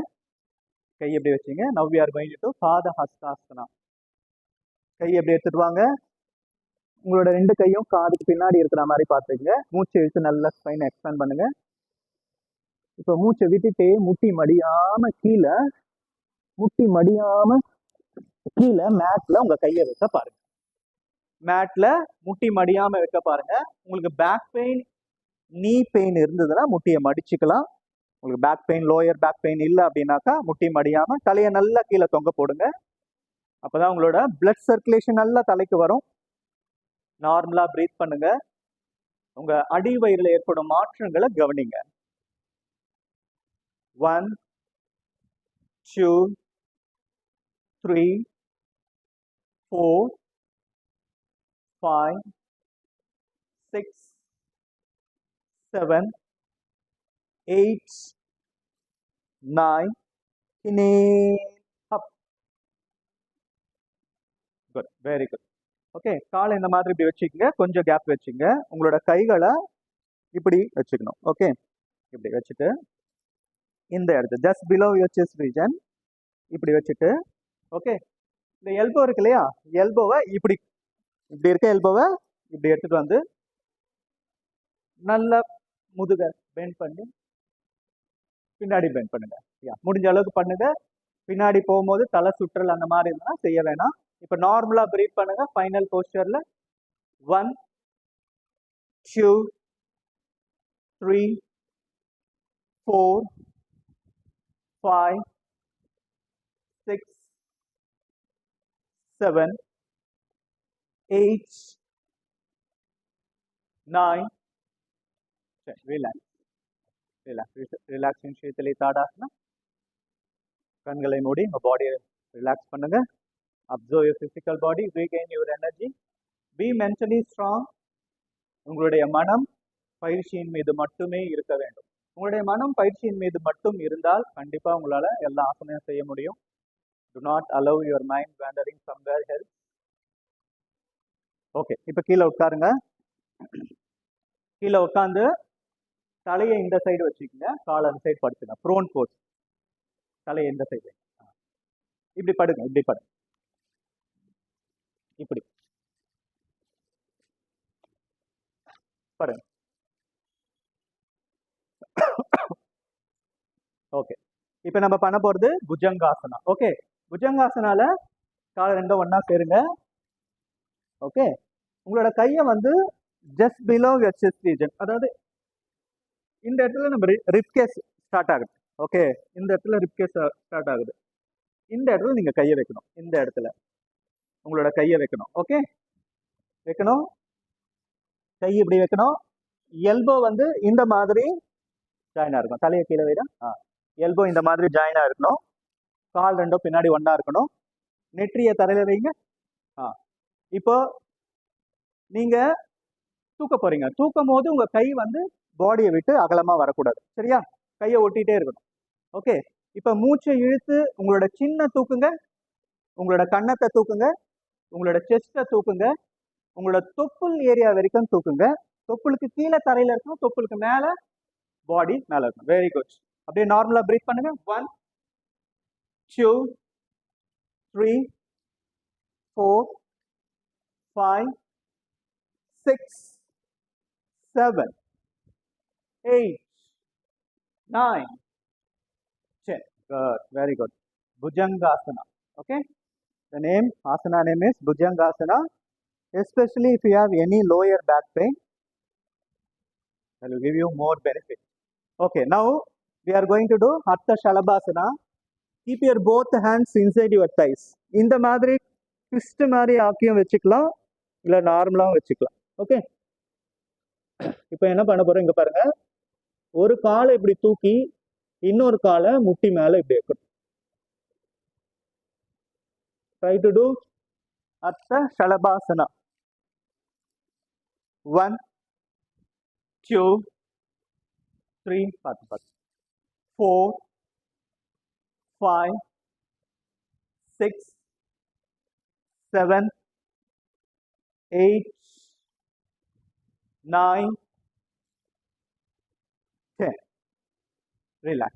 கை எப்படி வச்சுங்க. Now we are going to Pada Hastasana. கை எப்படி எடுத்துட்டு வாங்க, உங்களோட ரெண்டு கையும் காதுக்கு பின்னாடி இருக்கிற மாதிரி பார்த்துக்கங்க. மூச்சை இழுத்து நல்லா ஸ்பைனை எக்ஸ்பேண்ட் பண்ணுங்க. இப்போ மூச்சை விட்டுட்டு முட்டி மடியாம கீழே மேட்ல உங்க கையை வைக்க பாருங்க. மேட்ல முட்டி மடியாம வைக்க பாருங்க. உங்களுக்கு பேக் பெயின், நீ பெயின் இருந்ததுன்னா முட்டியை மடிச்சுக்கலாம். உங்களுக்கு back pain, lower back pain இல்லை அப்படின்னாக்கா முட்டி மடியாம தலையை நல்லா கீழே தொங்க போடுங்க. அப்பதான் உங்களோட பிளட் சர்க்குலேஷன் நல்லா தலைக்கு வரும். நார்மலா பிரீத் பண்ணுங்க. உங்க அடி வயிறுல ஏற்படும் மாற்றங்களை கவனிங்க. 1 2 3 4 5 6 7 8 9. Inhale up. Good, very good. Okay, காலை இந்த மாதிரி இப்படி வச்சுக்கோங்க, கொஞ்சம் கேப் வச்சுங்க. உங்களோட கைகளை இப்படி வச்சுக்கணும். ஓகே, இப்படி வச்சுட்டு இந்த இடத்து just below your chest region இப்படி வச்சுட்டு, ஓகே, இந்த எல்போ இருக்கு இல்லையா, எல்போவை இப்படி இப்படி இருக்க எல்போவை இப்படி எடுத்துட்டு வந்து நல்லா முதுக பெண்ட் பண்ணி பின்னாடி பெண்ட் பண்ணுங்க. முடிஞ்ச அளவுக்கு பண்ணுங்க. பின்னாடி போகும்போது தலை சுற்றல் அந்த மாதிரி இருந்தா செய்ய வேணாம். இப்போ நார்மலா பிரீத் பண்ணுங்க. ஃபைனல் போஸ்டர்ல 1 2 3 4 5 6 7 8 9 relax relax relaxing Sheetali Tadasana. கண்களை மூடி உங்க பாடியை ரிலாக்ஸ் பண்ணுங்க. Observe your physical body, regain your energy, be mentally strong. உங்களுடைய மனம் பயிற்சியின் மீது மட்டுமே இருக்க வேண்டும். உங்களுடைய மனம் பயிற்சியின் மீது மட்டும் இருந்தால் கண்டிப்பா உங்களால எல்லா ஆசனையும் செய்ய முடியும். Do not allow your mind wandering somewhere else. Okay, இப்போ கீழே உட்காருங்க. கீழே உட்காந்து தலையை இந்த சைடு வச்சுக்கோங்க, காலை அந்த சைடு படுத்துங்க. ப்ரோன் போஸ். தலையை இந்த சைடு இப்படி படுங்க. இப்படி படுங்க. இப்படி பாருங்க. ஓகே, இப்போ நம்ம பண்ண போறது புஜங்காசனா. ஓகே, புஜங்காசனால காலை ரெண்டும் ஒண்ணா சேருங்க. ஓகே, உங்களோட கையை வந்து just below your chest region, அதாவது இந்த இடத்துல நம்ம ரிப்கேஸ் ஸ்டார்ட் ஆகுது. ஓகே, இந்த இடத்துல ரிப்கேஸ் ஸ்டார்ட் ஆகுது. இந்த இடத்துல நீங்க கையை வைக்கணும். இந்த இடத்துல உங்களோட கையை வைக்கணும். ஓகே, வைக்கணும். கை இப்படி வைக்கணும். எல்போ வந்து இந்த மாதிரி ஜாயினா இருக்கணும். தலையை கீழே வைடா. எல்போ இந்த மாதிரி ஜாயினா இருக்கணும். கால் ரெண்டும் பின்னாடி ஒண்ணா இருக்கணும். நெற்றியை தரையில வைங்க. இப்போ நீங்க தூக்க போறீங்க. தூக்கும் போது உங்க கை வந்து பாடியை விட்டு அகலமா வரக்கூடாது. சரியா? கையை ஒட்டிட்டே இருக்கணும். ஓகே, இப்ப மூச்சை இழுத்து உங்களோட சின்ன தூக்குங்க. உங்களோட கன்னத்தை தூக்குங்க. உங்களோட செஸ்ட்டை தூக்குங்க. உங்களோட தொப்புள் ஏரியா வரைக்கும் தூக்குங்க. தொப்புளுக்கு கீழே தரையில இருக்கணும், தொப்புளுக்கு மேல பாடி மேல இருக்கணும். Very good. அப்படியே நார்மலா பிரீத் பண்ணுங்க. 1 2 3 4 5 6 7 8 9 10. Good. Very good. Bhujangasana. Okay. The asana name is Bhujangasana. Especially if you have any lower back pain, that will give you more benefit. Okay. Now we are going to do Hatha Shalabhasana. Keep your both hands inside your thighs. இந்த மாதிரி twist மாதிரி ஆக்கியும் வச்சுக்கலாம், இல்ல நார்மலாவும் வச்சுக்கலாம். Okay, இப்போ என்ன பண்ண போறோம், இங்க பாருங்க. ஒரு காலை இப்படி தூக்கி இன்னொரு காலை முட்டி மேல இப்படி வைக்கணும். Try to do Hatha Shalabhasana. 1 2 3 4 5 6 7 8 9 10. Relax.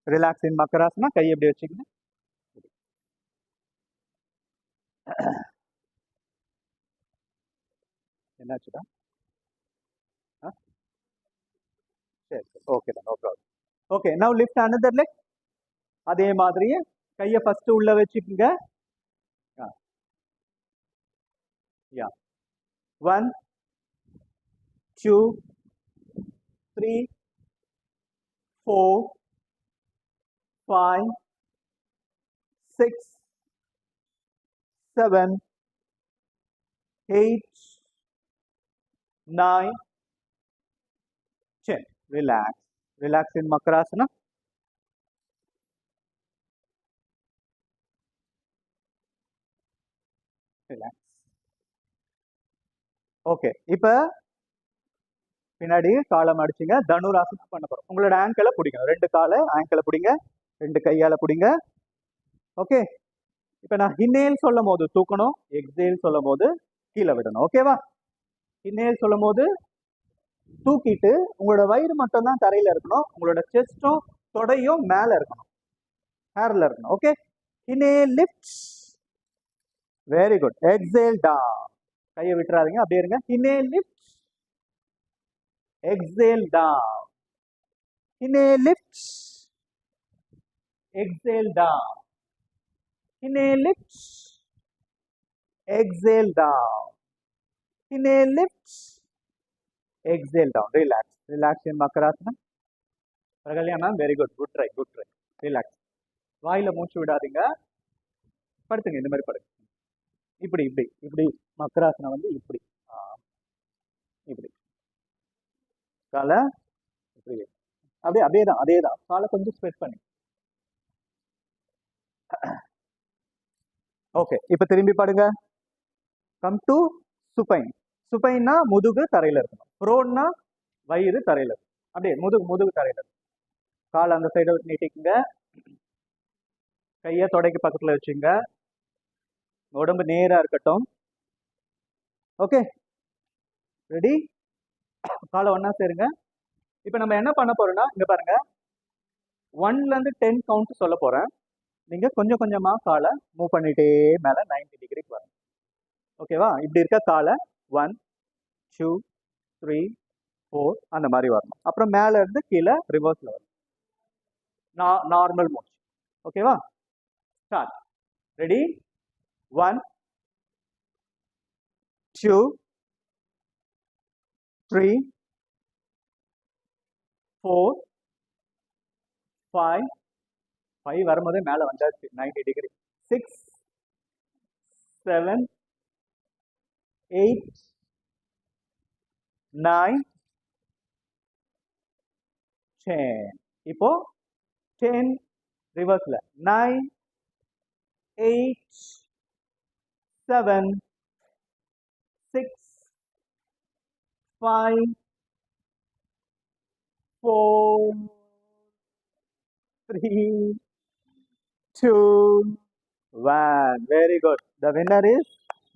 Relax in Makarasana. கை எப்படி வச்சுக்கணும். என்னாச்சுடா? சரி, ஓகே தான், no problem. Okay, now lift another leg. அதே மாதிரியே கையை ஃபர்ஸ்ட் உள்ள வச்சுக்கோங்க. 1 2 3 4 5 6 7 8 9 10. Relax. Relax in Makarasana. Relax. Okay, இப்போ பின்னாடி காலை மடிச்சுங்க. தனுராசனம் பண்ண போறோம். உங்களோட ஆங்கிளை பிடிக்கணும். 2 காலை ஆங்கிளை பிடிங்க, 2 கையால பிடிங்க. ஓகே, இப்போ நான் இன்ஹேல் சொல்லும் போது தூக்கணும், எக்ஸேல் சொல்லும் போது கீழே விடணும். ஓகேவா? இன்ஹேல் சொல்லும் போது தூக்கிட்டு உங்களோட வயிறு மட்டும் தான் தரையில இருக்கணும். உங்களோட செஸ்டும் தொடையும் மேல இருக்கணும். ஹேர்ல இருக்கணும். Okay, inhale lift, very good. Exhale down, கையை விட்டுறாதீங்க, அப்படியே இருங்க. inhale lift, exhale down, inhale lift, exhale down, inhale lift, exhale down, inhale lift, exhale down. Relax, relax in Makarasana. Pragalya ma'am, very good, good try, good try. Relax. வாயில மூச்சு விடாதீங்க, படுத்துங்க, இந்த மாதிரி படுங்க. இப்படி இப்படி இப்படி மக்கராசனம் வந்து இப்படி இப்படி காலை இப்படி அப்படியே அப்படியே தான், அதே தான். காலை கொஞ்சம் ஸ்ப்ரெட் பண்ணி. ஓகே, இப்போ திரும்பி பாடுங்க. Come to supine. சுப்பைன்னா முதுகு தரையில இருக்கணும், ப்ரோன்னா வயிறு தரையில இருக்கும். அப்படியே முதுகு முதுகு தரையில இருக்கும். காலை அந்த சைடை நீட்டிக்குங்க, கையை தொடைக்கு பக்கத்துல வச்சுங்க, உடம்பு நேரா இருக்கட்டும். Okay, ready? காலை ஒன்னா சேருங்க. இப்போ நம்ம என்ன பண்ண போறோம்னா, இங்க பாருங்க, 1ல இருந்து 10 கவுண்ட் சொல்ல போறேன். நீங்க கொஞ்சம் கொஞ்சமா காலை மூவ் பண்ணிட்டே மேல 90 டிகிரிக்கு வரும். ஓகேவா? இப்படி இருக்க காலை 1 2 3 4 அந்த மாதிரி வரணும். அப்புறம் மேல இருந்து கீழே ரிவர்ஸ்ல வரும். நார்மல் மூச்சு. ஓகேவா? ஸ்டார்ட். ரெடி? 1 2 3 4 5 5 வரும்போதே மேல வந்தாச்சு 90 டிகிரி. 6 7 8 9 10. இப்போ 10 ரிவர்ஸ்ல 9 8 7 6 5 4 3 2 1. Very good. The winner is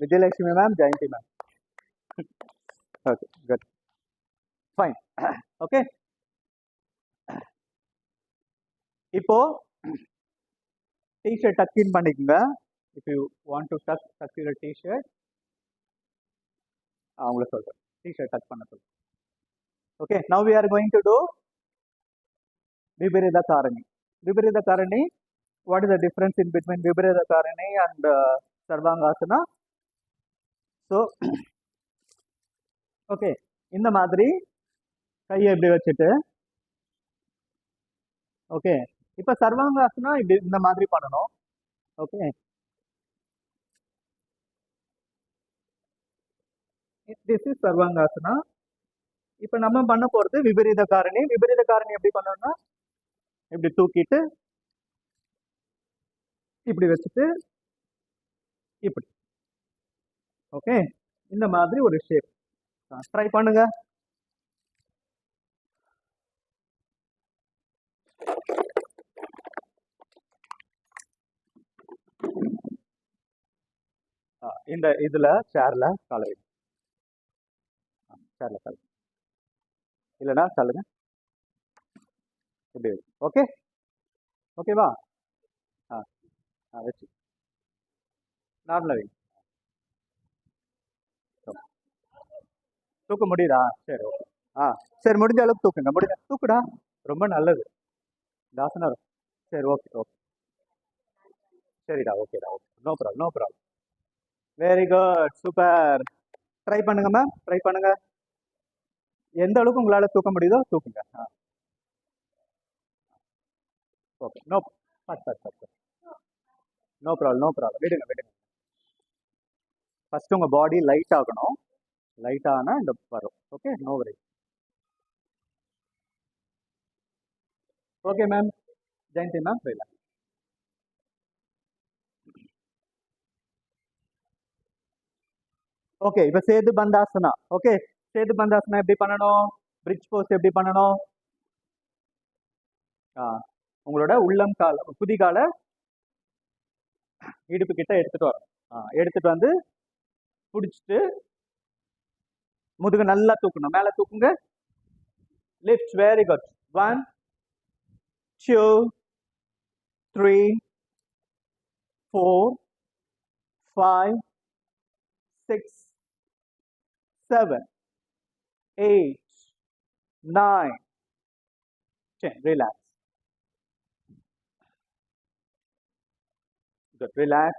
Vijayalakshmi ma'am, Jayanti ma'am. Okay, good. Fine. Okay. இப்போ t-shirt tuck in பண்ணிக்கங்க. If you want to tuck your t-shirt, அவங்கள சொல்றேன், t-shirt tuck பண்ண சொல்றேன். Okay, now we are going to do Viparita Karani. Viparita Karani, what is the difference in between Viparita Karani and Sarvangasana? So, okay, இந்த மாதிரி கையை இப்படி வச்சுட்டு, okay, இப்போ சர்வாங்காசனா இப்படி இந்த மாதிரி பண்ணணும். Okay, this is Sarvangasana. இப்போ நம்ம பண்ண போறது விபரீத காரணி. விபரீத காரணி எப்படி பண்ணணும்னா, இப்படி தூக்கிட்டு இப்படி வச்சுட்டு இப்படி. ஓகே, இந்த மாதிரி ஒரு ஷேப். ட்ரை பண்ணுங்க. இந்த இதுல சேர்ல காலை சேர்ல காலை இல்லைன்னா சொல்லுங்க இப்படி. ஓகே, ஓகேவா? வச்சு நார்மலா வை. தூக்க முடியுதா? சரி, ஓகே. சரி, முடிஞ்ச அளவுக்கு தூக்குங்க. முடிஞ்ச தூக்குடா, ரொம்ப நல்லது தாசனா. சரி, ஓகே ஓகே, சரிடா, ஓகேடா, okay, no problem, no problem. Very good, super. Try பண்ணுங்க மேம், ட்ரை பண்ணுங்க. எந்த அளவுக்கு உங்களால தூக்க முடியுதோ தூக்குங்க. Okay, no no problem, no problem. விடுங்க விடுங்க. ஃபர்ஸ்ட் உங்க பாடி லைட் ஆகணும். லைட் ஆனா இந்த வரும். Okay, no worry. Okay ma'am, Jayanthi ma'am, போயிடலாம். ஓகே, இப்போ சேது பந்தாசனா. ஓகே, சேது பந்தாசனா எப்படி பண்ணணும்? பிரிட்ஜ் போஸ் எப்படி பண்ணணும்? உங்களோட உள்ளம் கால குதிகால இடுப்பு கிட்ட எடுத்துட்டு வரும். எடுத்துட்டு வந்து பிடிச்சிட்டு முதுகு நல்லா தூக்கணும். மேல தூக்குங்க. Lift, very good. 1 2 3 4 5 6 7 8 9 10. Relax. Good. Relax.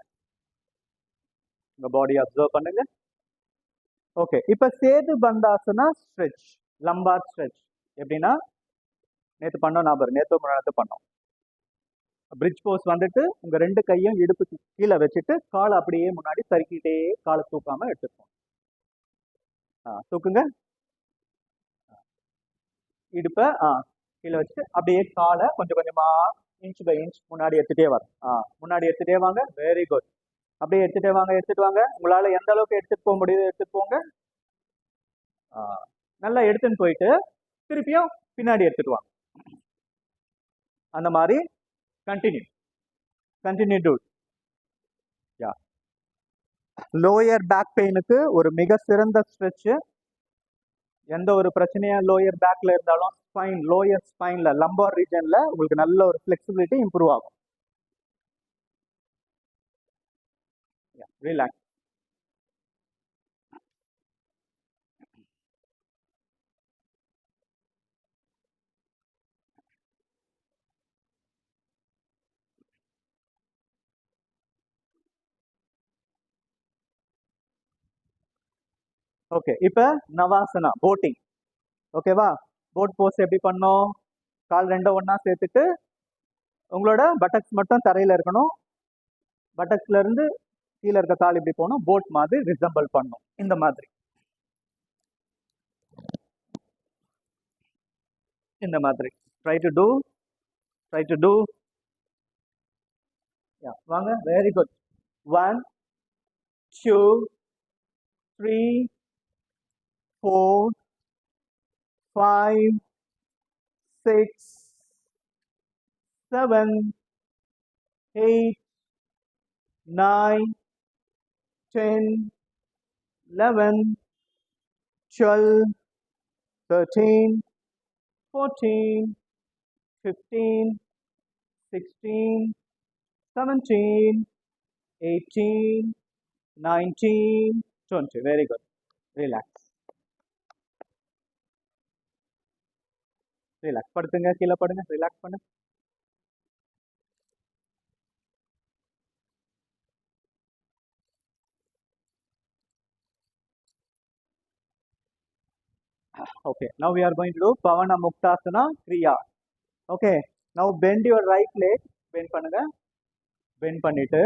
உங்க பாடி அப்சர்வ் பண்ணுங்க. ஓகே, இப்போ சேது பந்தாசனா ஸ்ட்ரெச், லம்பார் ஸ்ட்ரெச். எப்படின்னா நேற்று பண்ணோம் ஞாபகம், நேற்று பண்ணோம். பிரிட்ஜ் போஸ் வந்துட்டு உங்க ரெண்டு கையும் இடுப்புக்கு கீழே வச்சுட்டு காலை அப்படியே முன்னாடி சறுக்கிட்டே காலை தூக்காம எடுத்துப்போம். தூக்குங்க. இடுப்பை கீழே வச்சுட்டு அப்படியே காலை கொஞ்சம் கொஞ்சமா இன்ச் பை இன்ச் முன்னாடி எடுத்துட்டே வரும். முன்னாடி எடுத்துட்டே வாங்க. Very good. அப்படியே எடுத்துட்டே வாங்க, எடுத்துட்டு வாங்க. உங்களால எந்த அளவுக்கு எடுத்துட்டு போக முடியுது எடுத்துட்டு போங்க. நல்லா எடுத்துன்னு போயிட்டு திருப்பியும் பின்னாடி எடுத்துட்டு வாங்க. அந்த மாதிரி கண்டினியூ டூ. யா, லோயர் பேக் பெயினுக்கு ஒரு மிக சிறந்த ஸ்ட்ரெச். எந்த ஒரு பிரச்சனையா லோயர் பேக்ல இருந்தாலும் ஸ்பைன், லோயர் ஸ்பைன்ல, லம்பார் ரீஜன்ல உங்களுக்கு நல்ல ஒரு ஃபிளெக்சிபிலிட்டி இம்ப்ரூவ் ஆகும். ரிலாக்ஸ். ஓகே, இப்போ நவாசனா போட்டிங். ஓகேவா? போட் போஸ் எப்படி பண்ணோம்? கால் ரெண்டும் ஒண்ணா சேர்த்துட்டு உங்களோட பட்டக்ஸ் மட்டும் தரையில இருக்கணும். பட்டக்ஸ்ல இருந்து கீழே இருக்க கால் இப்படி போகணும். போட் மாதிரி ரிசம்பிள் பண்ணும். இந்த மாதிரி ட்ரை டு டூ. வாங்க. Very good. 1 2 3 4 5 6 7 8 9 10 11 12 13 14 15 16 17 18 19 20. Very good. Relax. படுத்துங்க, கீழே படுங்க. ரிலாக்ஸ் பண்ணு. Okay, now we are going to do Pavana Muktasana Kriya. Okay, now bend your right leg. Bend பண்ணுங்க. Bend பண்ணிட்டு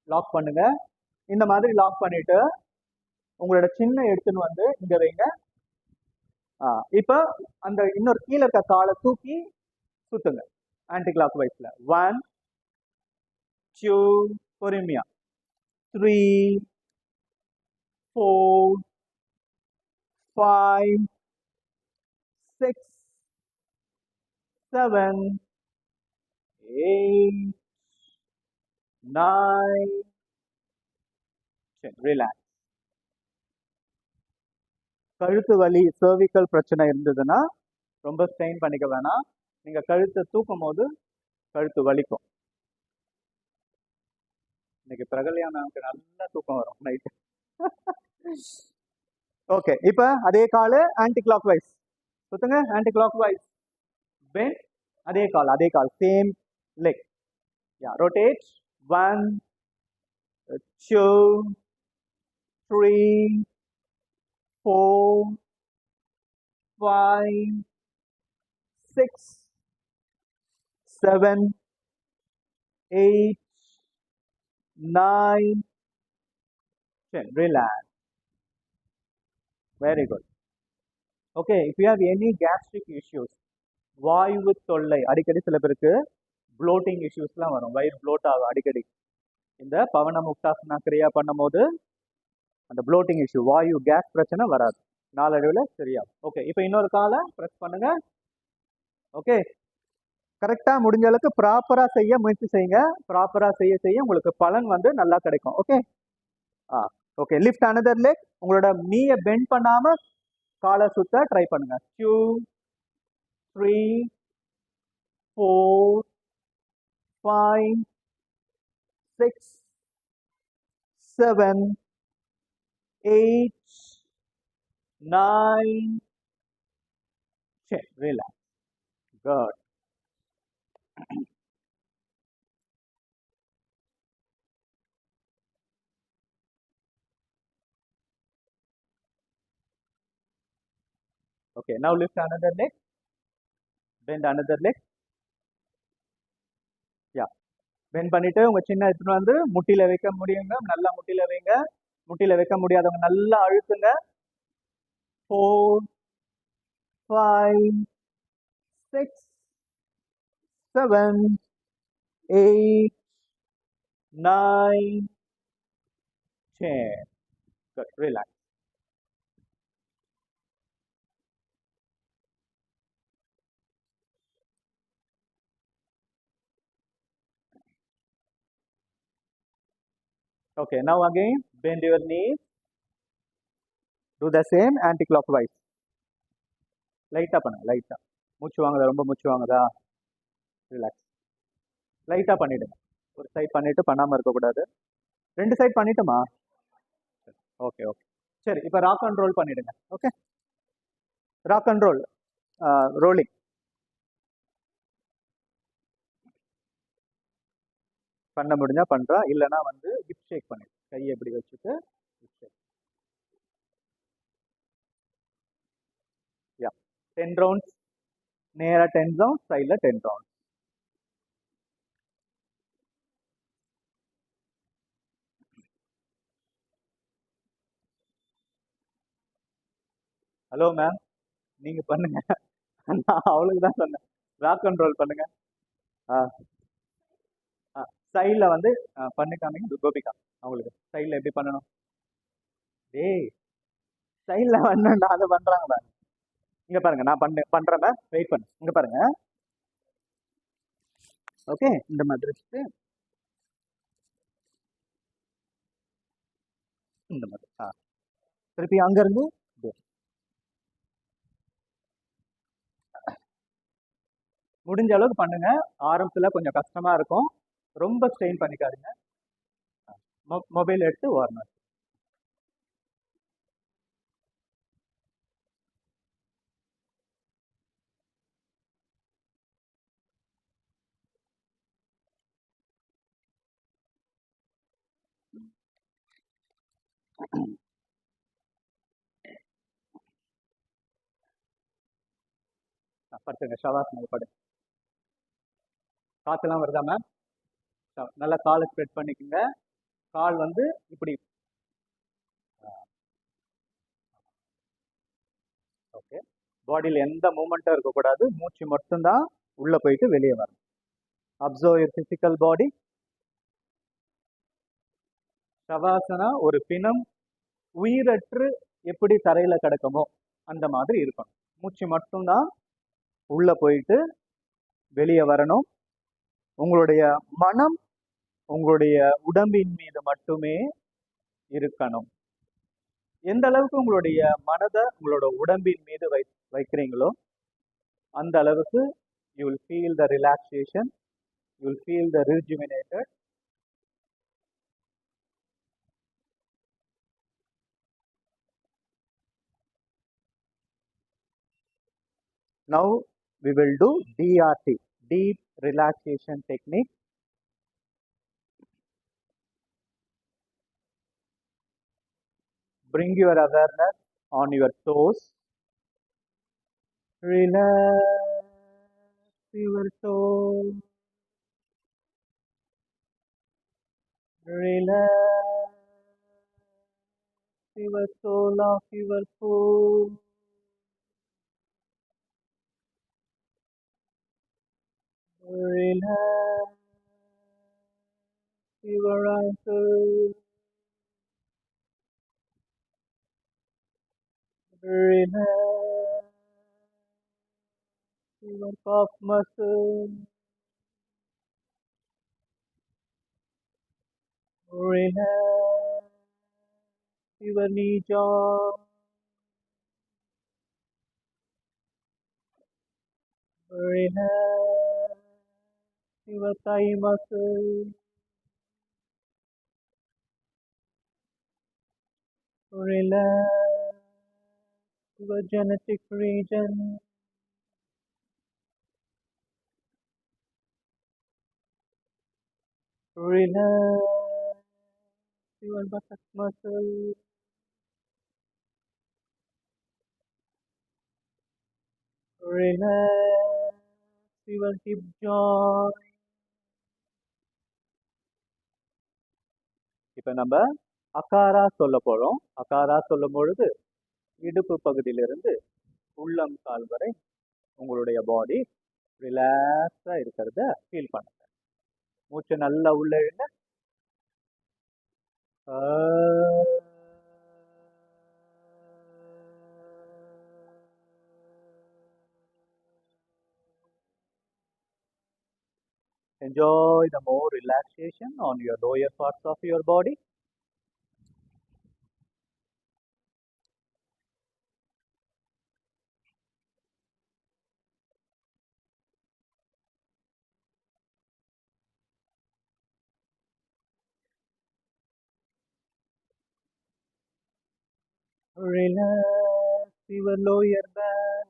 லாக் பண்ணுங்க. இந்த மாதிரி லாக் பண்ணிட்டு உங்களோட சின்ன எடுத்துன்னு வந்து இங்க வைங்க. இப்போ அந்த இன்னொரு கீழே இருக்க காலை தூக்கி சுத்துங்க ஆன்டி கிளாக் வைஸ்ல. 1 2 பொறுமையா 3 4 5 6 7 8 9 10. ரிலாக்ஸ். கழுத்து வலி, சர்விக்கல் பிரச்சனை இருந்ததுன்னா ரொம்ப ஸ்ட்ரெயின் பண்ணிக்க வேணாம். நீங்க கழுத்தை தூக்கும் போது கழுத்து வலிக்கும். இன்னைக்கு பிரகல்யானாவுக்கு நல்ல தூக்கம் வரும் நைட்டு. ஓகே, இப்போ அதே கால் ஆன்டி கிளாக் வைஸ் சுத்துங்க. Anticlockwise bend. அதே கால் same leg. Rotate. 1 2 3 4 5 6 7 8 9 10. Relax. Very good. Okay, if you have any gastric issues, வாயு தொல்லை, அடிக்கடி சில பேருக்கு ப்ளோட்டிங் இஷ்யூஸ்லாம் வரும். வயிறு ப்ளோட் ஆகும் அடிக்கடி. இந்த பவன முக்தாசனா கிரியா பண்ணும் போது அந்த ப்ளோட்டிங் இஷ்யூ, வாயு கேஸ் பிரச்சனை வராது. நாளடைவில் சரியாகும். ஓகே, இப்போ இன்னொரு காலை ப்ரெஸ் பண்ணுங்க. ஓகே, கரெக்டாக முடிஞ்ச அளவுக்கு ப்ராப்பராக செய்ய முயற்சி செய்யுங்க. ப்ராப்பராக செய்ய உங்களுக்கு பலன் வந்து நல்லா கிடைக்கும். Okay. Okay, lift another leg. உங்களோட நீயை பெண்ட் பண்ணாம காலை சுத்த ட்ரை பண்ணுங்க. 2 3 4 5, 6, 7, 8, 9, 10. Relax. Good. Okay, now lift another leg. Bend another leg. Yeah. Bend பண்ணிட்டு உங்க சின்ன எடுத்துட்டு வந்து முட்டியில வைக்க முடியுங்க, நல்லா முட்டியில வைங்க. முட்டியில வைக்க முடியாதவங்க நல்லா அழுத்துங்க. 4, 5, 6, 7, 8, 9, 10. Good. Relax. Okay, now again bend your knees. Do the same anti-clockwise. லைட்டா பண்ணுங்க, லைட்டா. மூச்சு வாங்குதா, ரொம்ப மூச்சு வாங்குதா? ரிலாக்ஸ். லைட்டா பண்ணிடுங்க. ஒரு சைட் பண்ணிட்டு பண்ணாம இருக்கக்கூடாது. 2 சைட் பண்ணிட்டுமா? Okay okay. சரி, இப்போ ராக் அண்ட் ரோல் பண்ணிடுங்க. Okay, rock and roll, rolling. பண்ண முடிஞ்சா பண்றா, இல்லைன்னா வந்து ஹிப் ஷேக் பண்ணிடு. கையை எப்படி வச்சுட்டு ஹிப் ஷேக். யா, 10 ரவுண்ட்ஸ். நேரா 10 ரவுண்ட்ஸ், சைடில் 10 ரவுண்ட்ஸ். ஹலோ மேம், நீங்க பண்ணுங்க. நான் அவளுக்கு தான் சொன்னேன், ராக் அண்ட் ரோல் பண்ணுங்க. ஆ ஆ சைடில் வந்து பண்ணி காமிங்க கோபிகா. அவங்களுக்கு சைடில் எப்படி பண்ணணும்? டேய், சைடில் பண்ணா அதை பண்றாங்க மேம். இங்க பாருங்க, நான் பண்றேன் மேம், வெயிட் பண்ணு. இங்க பாருங்க. ஓகே, இந்த மாதிரி வச்சுட்டு இந்த மாதிரி. திருப்பி அங்கிருந்து முடிஞ்ச அளவுக்கு பண்ணுங்க. ஆரம்பத்துல கொஞ்சம் கஷ்டமா இருக்கும், ரொம்ப ஸ்ட்ரெயின் பண்ணிக்காதீங்க. மொபைல் எடுத்து ஓரணும். படுத்துங்க, ஷவாசனம் படுங்க. காத்தெல்லாம் வருதா மேம்? நல்லா காலை ஸ்ப்ரெட் பண்ணிக்கோங்க. கால் வந்து இப்படி. ஓகே, பாடியில் எந்த மூமெண்ட்டும் இருக்கக்கூடாது, மூச்சு மட்டும்தான் உள்ள போயிட்டு வெளியே வரணும். அப்சர்வ் யுவர் பிசிக்கல் பாடி. ஷவாசனா ஒரு பிணம் உயிரற்று எப்படி தரையில கிடக்குமோ அந்த மாதிரி இருக்கணும். மூச்சு மட்டும்தான் உள்ள போயிட்டு வெளியே வரணும். உங்களுடைய மனம் உங்களுடைய உடம்பின் மீது மட்டுமே இருக்கணும். எந்த அளவுக்கு உங்களுடைய மனதை உங்களோட உடம்பின் மீது வைக்கிறீங்களோ அந்த அளவுக்கு you will feel the relaxation, you will feel the rejuvenated. Now we will do DRT, deep relaxation technique. Bring your awareness on your toes. Relax your toes. Relax your sole of your foot. Relax your ankle. Relax your calf muscle. Relax your knee joint. Relax your your thigh muscle. Relax your genetic region. Relax your buttock muscle. Relax your hip joint. இப்ப நம்ம Akara சொல்ல போறோம். Akara சொல்லும் பொழுது இடுப்பு பகுதியிலிருந்து உள்ளம் கால் வரை உங்களுடைய பாடி ரிலாக்ஸா இருக்கிறத ஃபீல் பண்ணுங்க. மூச்சை நல்லா உள்ள இழுங்க. Enjoy the more relaxation on your lower parts of your body. Relax your lower back.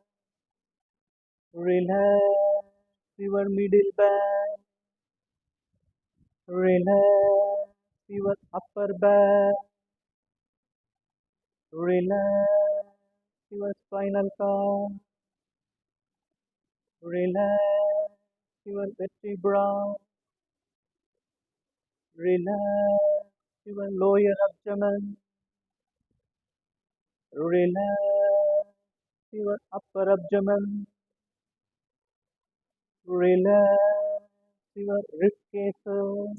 Relax your middle back. Relax your upper back. Relax your spinal cord. Relax your vertebra. Relax your lower abdomen. Relax your upper abdomen. Relax your rib cages.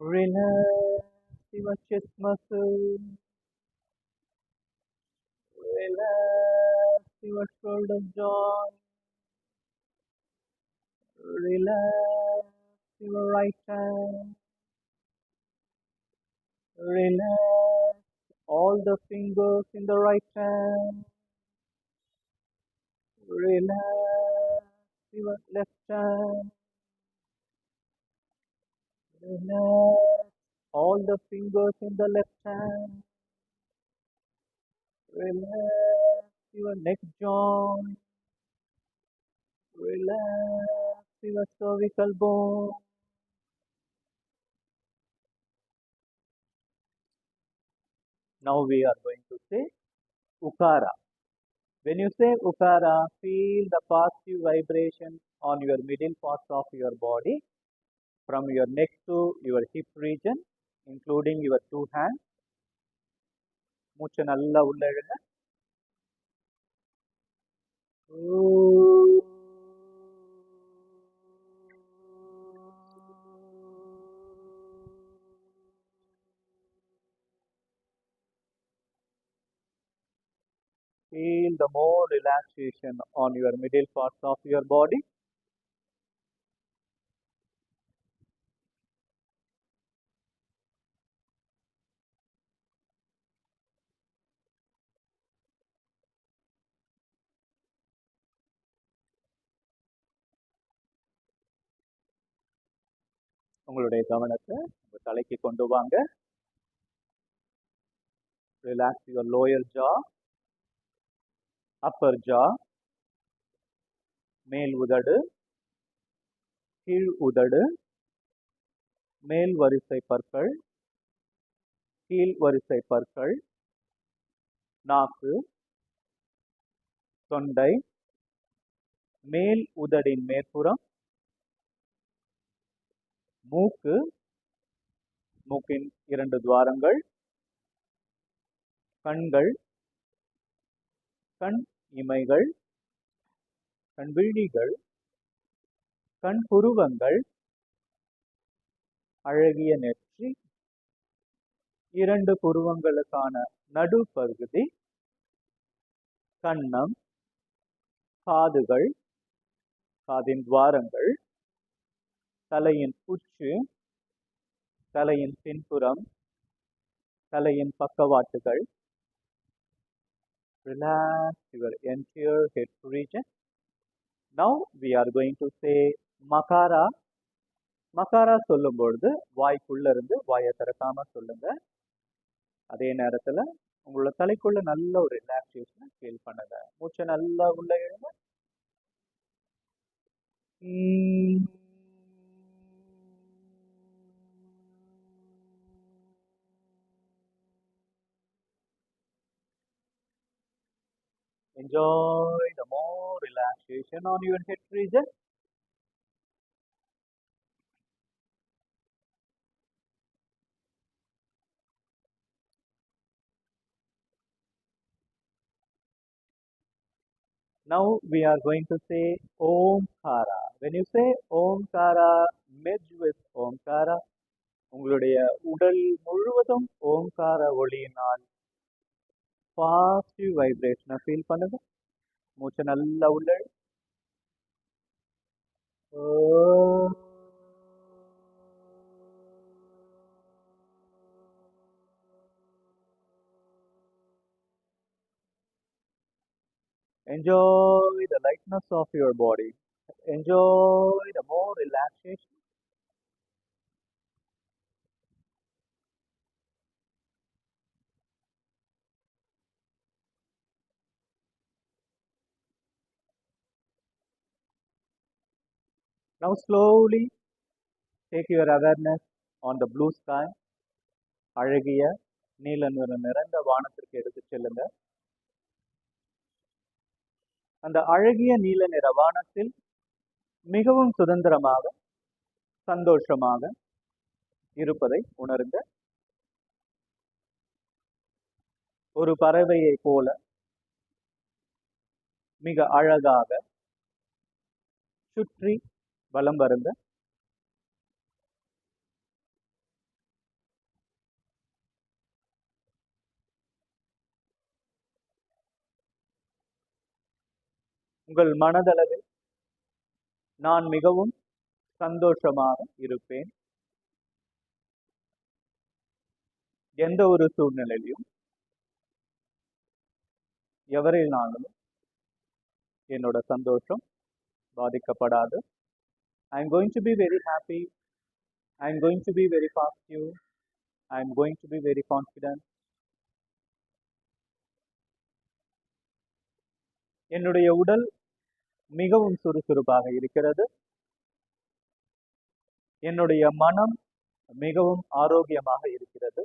Relax your chest muscle. Relax your shoulder joint. Relax your right hand. Relax all the fingers in the right hand. Relax your left hand. Relax all the fingers in the left hand. Relax your neck joint. Relax your cervical bone. Now we are going to say Ukara. When you say Ukara, feel the positive vibration on your middle parts of your body, from your neck to your hip region, including your two hands. மூச்சை நல்லா உள்ள இழுங்க. Feel the more relaxation on your middle parts of your body. உங்களுடைய கவனத்தை உங்க தலைக்கு கொண்டு வாங்க. Relax your lower jaw, upper jaw, மேல் உதடு, கீழ் உதடு, மேல் வரிசை பற்கள், கீழ் வரிசை பற்கள், நாக்கு, தொண்டை, மேல் உதடின் மேற்புறம், மூக்கு, மூக்கின் 2 துவாரங்கள், கண்கள், கண் இமைகள், கண் விழிகள், கண் புருவங்கள், அழகிய நெற்றி, 2 புருவங்களுக்கான நடுப்பகுதி, கன்னம், காதுகள், காதின் துவாரங்கள், தலையின் உச்சி, தலையின் பின்புறம், தலையின் பக்கவாட்டுகள். Relax your entire head region. Now we are going to say makara. மகாரா சொல்லும் பொழுது வாய்க்குள்ள இருந்து வாயை திறக்காம சொல்லுங்க. அதே நேரத்துல உங்களோட தலைக்குள்ள நல்ல ஒரு ரிலாக்ஸேஷனை ஃபீல் பண்ணுங்க. மூச்சை நல்லா உள்ள இழுங்க. Enjoy the more relaxation on your head region. Now we are going to say Omkara. When you say Omkara, merge with Omkara. உங்களுடைய உடல் முழுவதும் ஓம்கார ஒளியினால் பாசிட்டிவ் வைப்ரேஷனை ஃபீல் பண்ணுங்க. மூச்சை நல்லா உள்ள enjoy the lightness of your body. Enjoy the more relaxation. Now slowly take your awareness on the blue sky. அழகிய நீல நிறம் நிறைந்த வானத்திற்கு எடுத்து செல்லுங்க. அந்த அழகிய நீல நிற வானத்தில் மிகவும் சுதந்திரமாக சந்தோஷமாக இருப்பதை உணருங்க. ஒரு பறவையை போல மிக அழகாக சுற்றி வலம் வருங்க. உங்கள் மனதளவில் நான் மிகவும் சந்தோஷமாக இருப்பேன். எந்த ஒரு சூழ்நிலையிலும் எவரினாலும் என்னோட சந்தோஷம் பாதிக்கப்படாது. I am going to be very happy. I am going to be very positive. I am going to be very confident. என்னுடைய உடல் மிகவும் சுறுசுறுப்பாக இருக்கிறது. என்னுடைய மனம் மிகவும் ஆரோக்கியமாக இருக்கிறது.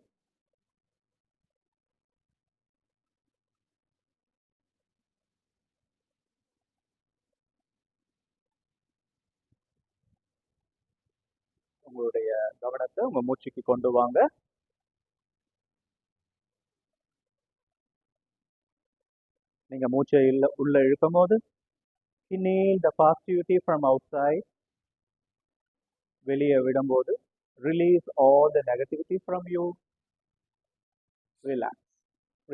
உங்களுடைய கவனத்தை உங்க மூச்சுக்கு கொண்டு வாங்க. நீங்க மூச்சை உள்ள இழுக்கும் போது inhale the positivity from outside. வெளியே விடும்போது release all the negativity from you. Relax,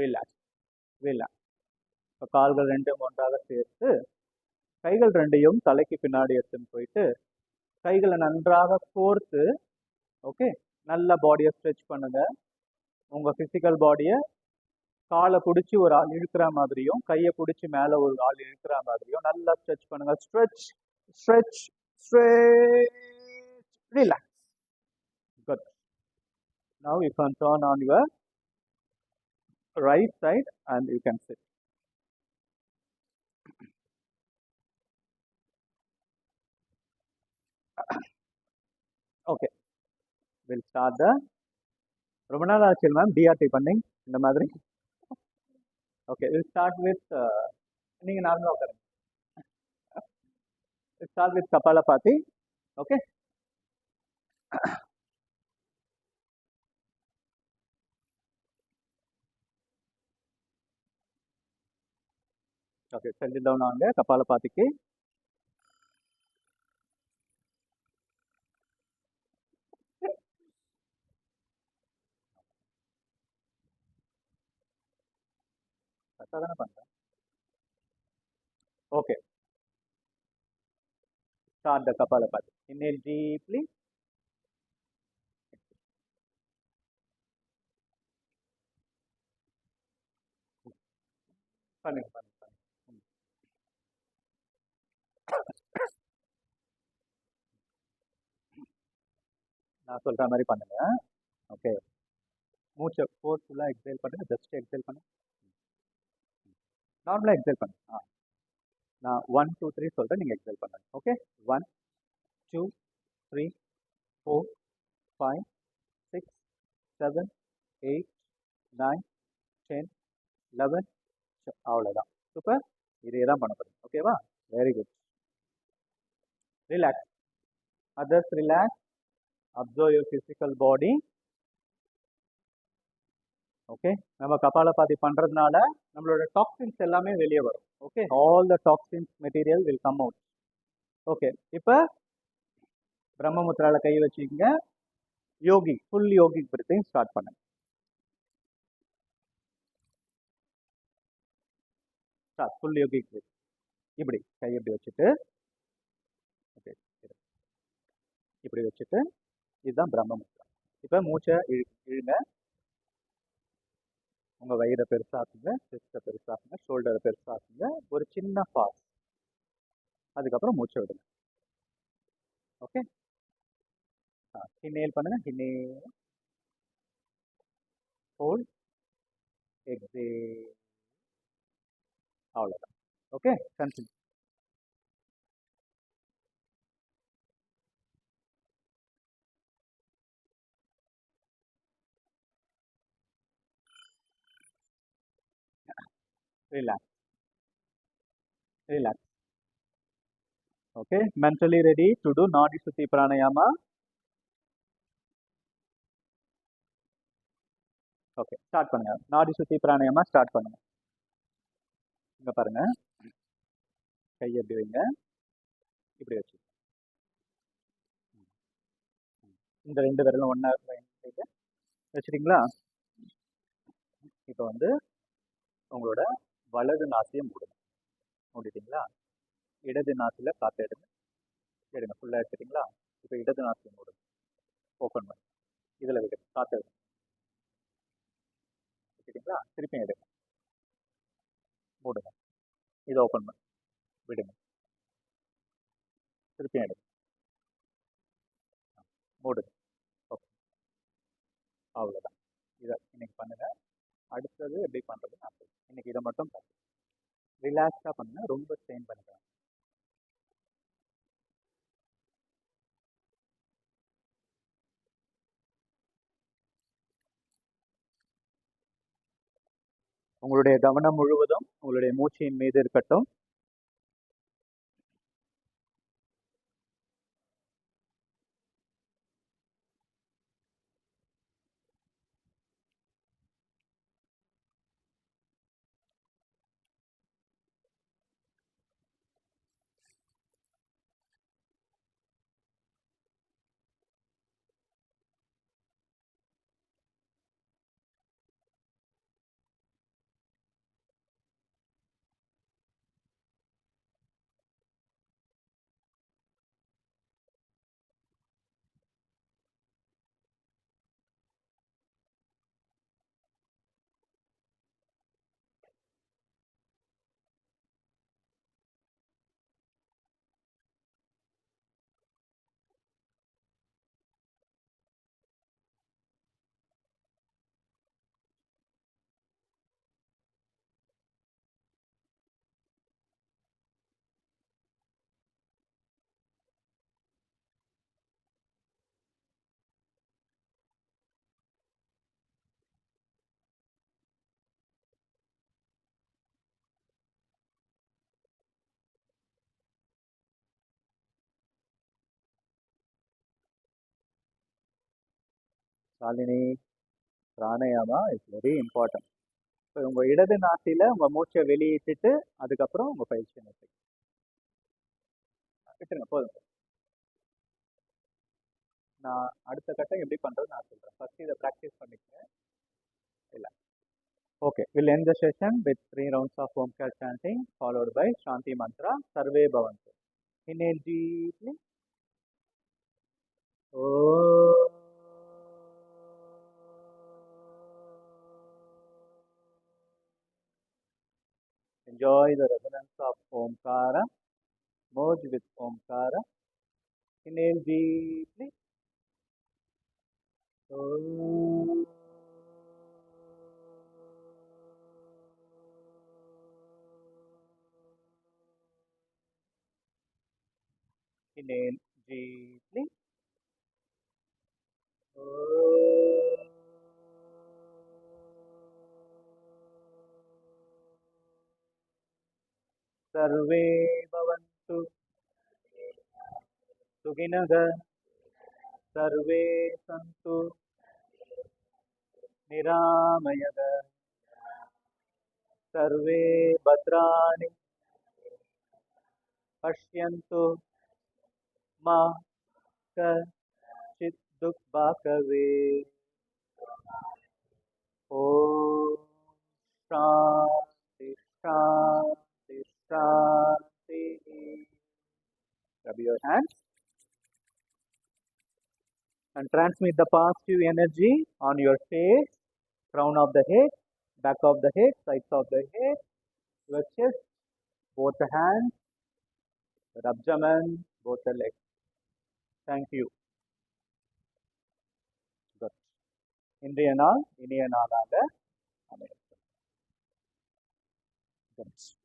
relax, relax. கால்கள் ரெண்டும் ஒன்றாக சேர்த்து கைகள் ரெண்டையும் தலைக்கு பின்னாடி எடுத்துன்னு போயிட்டு கைகளை நன்றாக கோர்த்து, ஓகே, நல்ல பாடியை ஸ்ட்ரெச் பண்ணுங்க. உங்க பிசிக்கல் பாடியை காலை பிடிச்சி ஒரு ஆள் இழுக்கிற மாதிரியும் கையை பிடிச்சி மேலே ஒரு ஆள் இழுக்கிற மாதிரியும் நல்லா ஸ்ட்ரெச் பண்ணுங்க. Stretch stretch stretch, relax. Good. Now you can turn on your right side and you can sit. Okay, we'll start the ரொம்ப நாள் ஆச்சு மேம் டிஆர்டி பண்ணி இந்த மாதிரி. ஓகே, we'll start with நீங்க நார்மலா உட்காருங்க. We'll start with Kapalabhati. Okay. Okay, send it down on the Kapalabhatiக்கு. Okay. Start the Kapalabhati. Inhale deeply. பண்ணுங்க. நான் சொல்ற மாதிரி பண்ணுங்க. ஓகே, மூச்சை ஃபோர்ஸ்ஃபுல்லாக எக்ஸைல் பண்ணுங்க. ஜஸ்ட் எக்ஸைல் பண்ணுங்க. நார்மலாக எக்ஸைல் பண்ணுங்க. நான் 1 2 3 சொல்கிறேன், நீங்கள் எக்ஸைல் பண்ணுங்க. ஓகே, 1 2 3 4 5 6 7 8 9 10 11. அவ்வளோதான். சூப்பர். இதே தான் பண்ண போறீங்க. ஓகேவா? Very good. Relax. Others relax. Observe your physical body. Okay, நம்ம கபாலபாதி பண்றதுனால நம்மளோட டாக்ஸின்ஸ் எல்லாமே வெளியே வரும். Okay, all the toxins material will come out. Okay, இப்போ பிரம்மமுத்ரால கை வச்சுக்கங்க. யோகி, ஃபுல் யோகிக் பிரீத்திங் ஸ்டார்ட் பண்ணுங்க. ஸ்டார்ட். Full yogic breathing. இப்படி கை இப்படி வச்சுட்டு, ஓகே, இப்படி வச்சுட்டு, இதுதான் பிரம்மமுத்ரா. இப்போ மூச்சை இழுங்க. உங்க வயிறை பெருசாக்குங்க, செஸ்ட்டை பெருசாக்குங்க, ஷோல்டரை பெருசாக்குங்க. ஒரு சின்ன பாஸ். அதுக்கப்புறம் மூச்சை விடுங்க. ஓகே, இன்ஹேல் பண்ணுங்க. Inhale, hold, exhale. அவ்வளோதான். Okay, continue. Relax, relax. Okay, mentally ready to do Nadi Shuddhi Pranayama. Okay, start பண்ணுங்க. நாடி சுத்தி பிராணாயாமா ஸ்டார்ட் பண்ணுங்க. இங்க பாருங்க, கையை எப்படி வைங்க, இப்படி வச்சு இந்த 2 விரலும் ஒன்னா வச்சுட்டீங்களா? இப்போ வந்து உங்களோட வலது நாசியை மூடுங்க. மூடிட்டீங்களா? இடது நாசில காற்று எடுங்க. எடுங்க, ஃபுல்லாக எடுத்துட்டீங்களா? இப்போ இடது நாசியை மூடுங்க. ஓப்பன் பண்ணி இதில் விடுங்க. காற்று எடுங்க. வச்சுட்டீங்களா? திருப்பியும் எடுங்க. மூடுங்க. இதை ஓப்பன் பண்ணி விடுங்க. திருப்பியும் எடுங்க. மூடுங்க. ஓகே, அவ்வளோதான். இதை இன்னைக்கு பண்ணுங்க. அடுத்தது எப்படி பண்றது நான் சொல்றேன். இன்னைக்கு இதை மட்டும் பார்த்து ரிலாக்ஸாக பண்ணுங்க. ரொம்ப ஸ்ட்ரெயின் பண்ணுங்க. உங்களுடைய கவனம் முழுவதும் உங்களுடைய மூச்சின் மீது இருக்கட்டும். Shalini, pranayama is very important. இப்போ உங்க இடது நாசில உங்க மூச்சை வெளியிட்டுட்டு அதுக்கப்புறம் உங்க பயிற்சி விட்டுருங்க. போதும். நான் அடுத்த கட்டம் எப்படி பண்றது நான் சொல்றேன். ஃபர்ஸ்ட் இதை ப்ராக்டிஸ் பண்ணிக்கங்க. இல்ல, okay, will end the session with 3 rounds of Omkar chanting followed by Shanti mantra. Sarve Bhavantu. Inhale deeply. Oh. Enjoy the resonance of Omkara. Merge with Omkara. Inhale deeply. Om. Inhale deeply. Om. Sarve bhavantu sukhinah. Sarve santu niramayah. Sarve bhadrani pashyantu ma kachit dukbhakave. Om Shanti Shanti Shanti. Rub your hands and transmit the positive energy on your face, crown of the head, back of the head, sides of the head, your chest, both the hands, your abdomen, both the legs. Thank you. Good. இன்றைய நாள் இனிய நாளாக அமையட்டும். Good.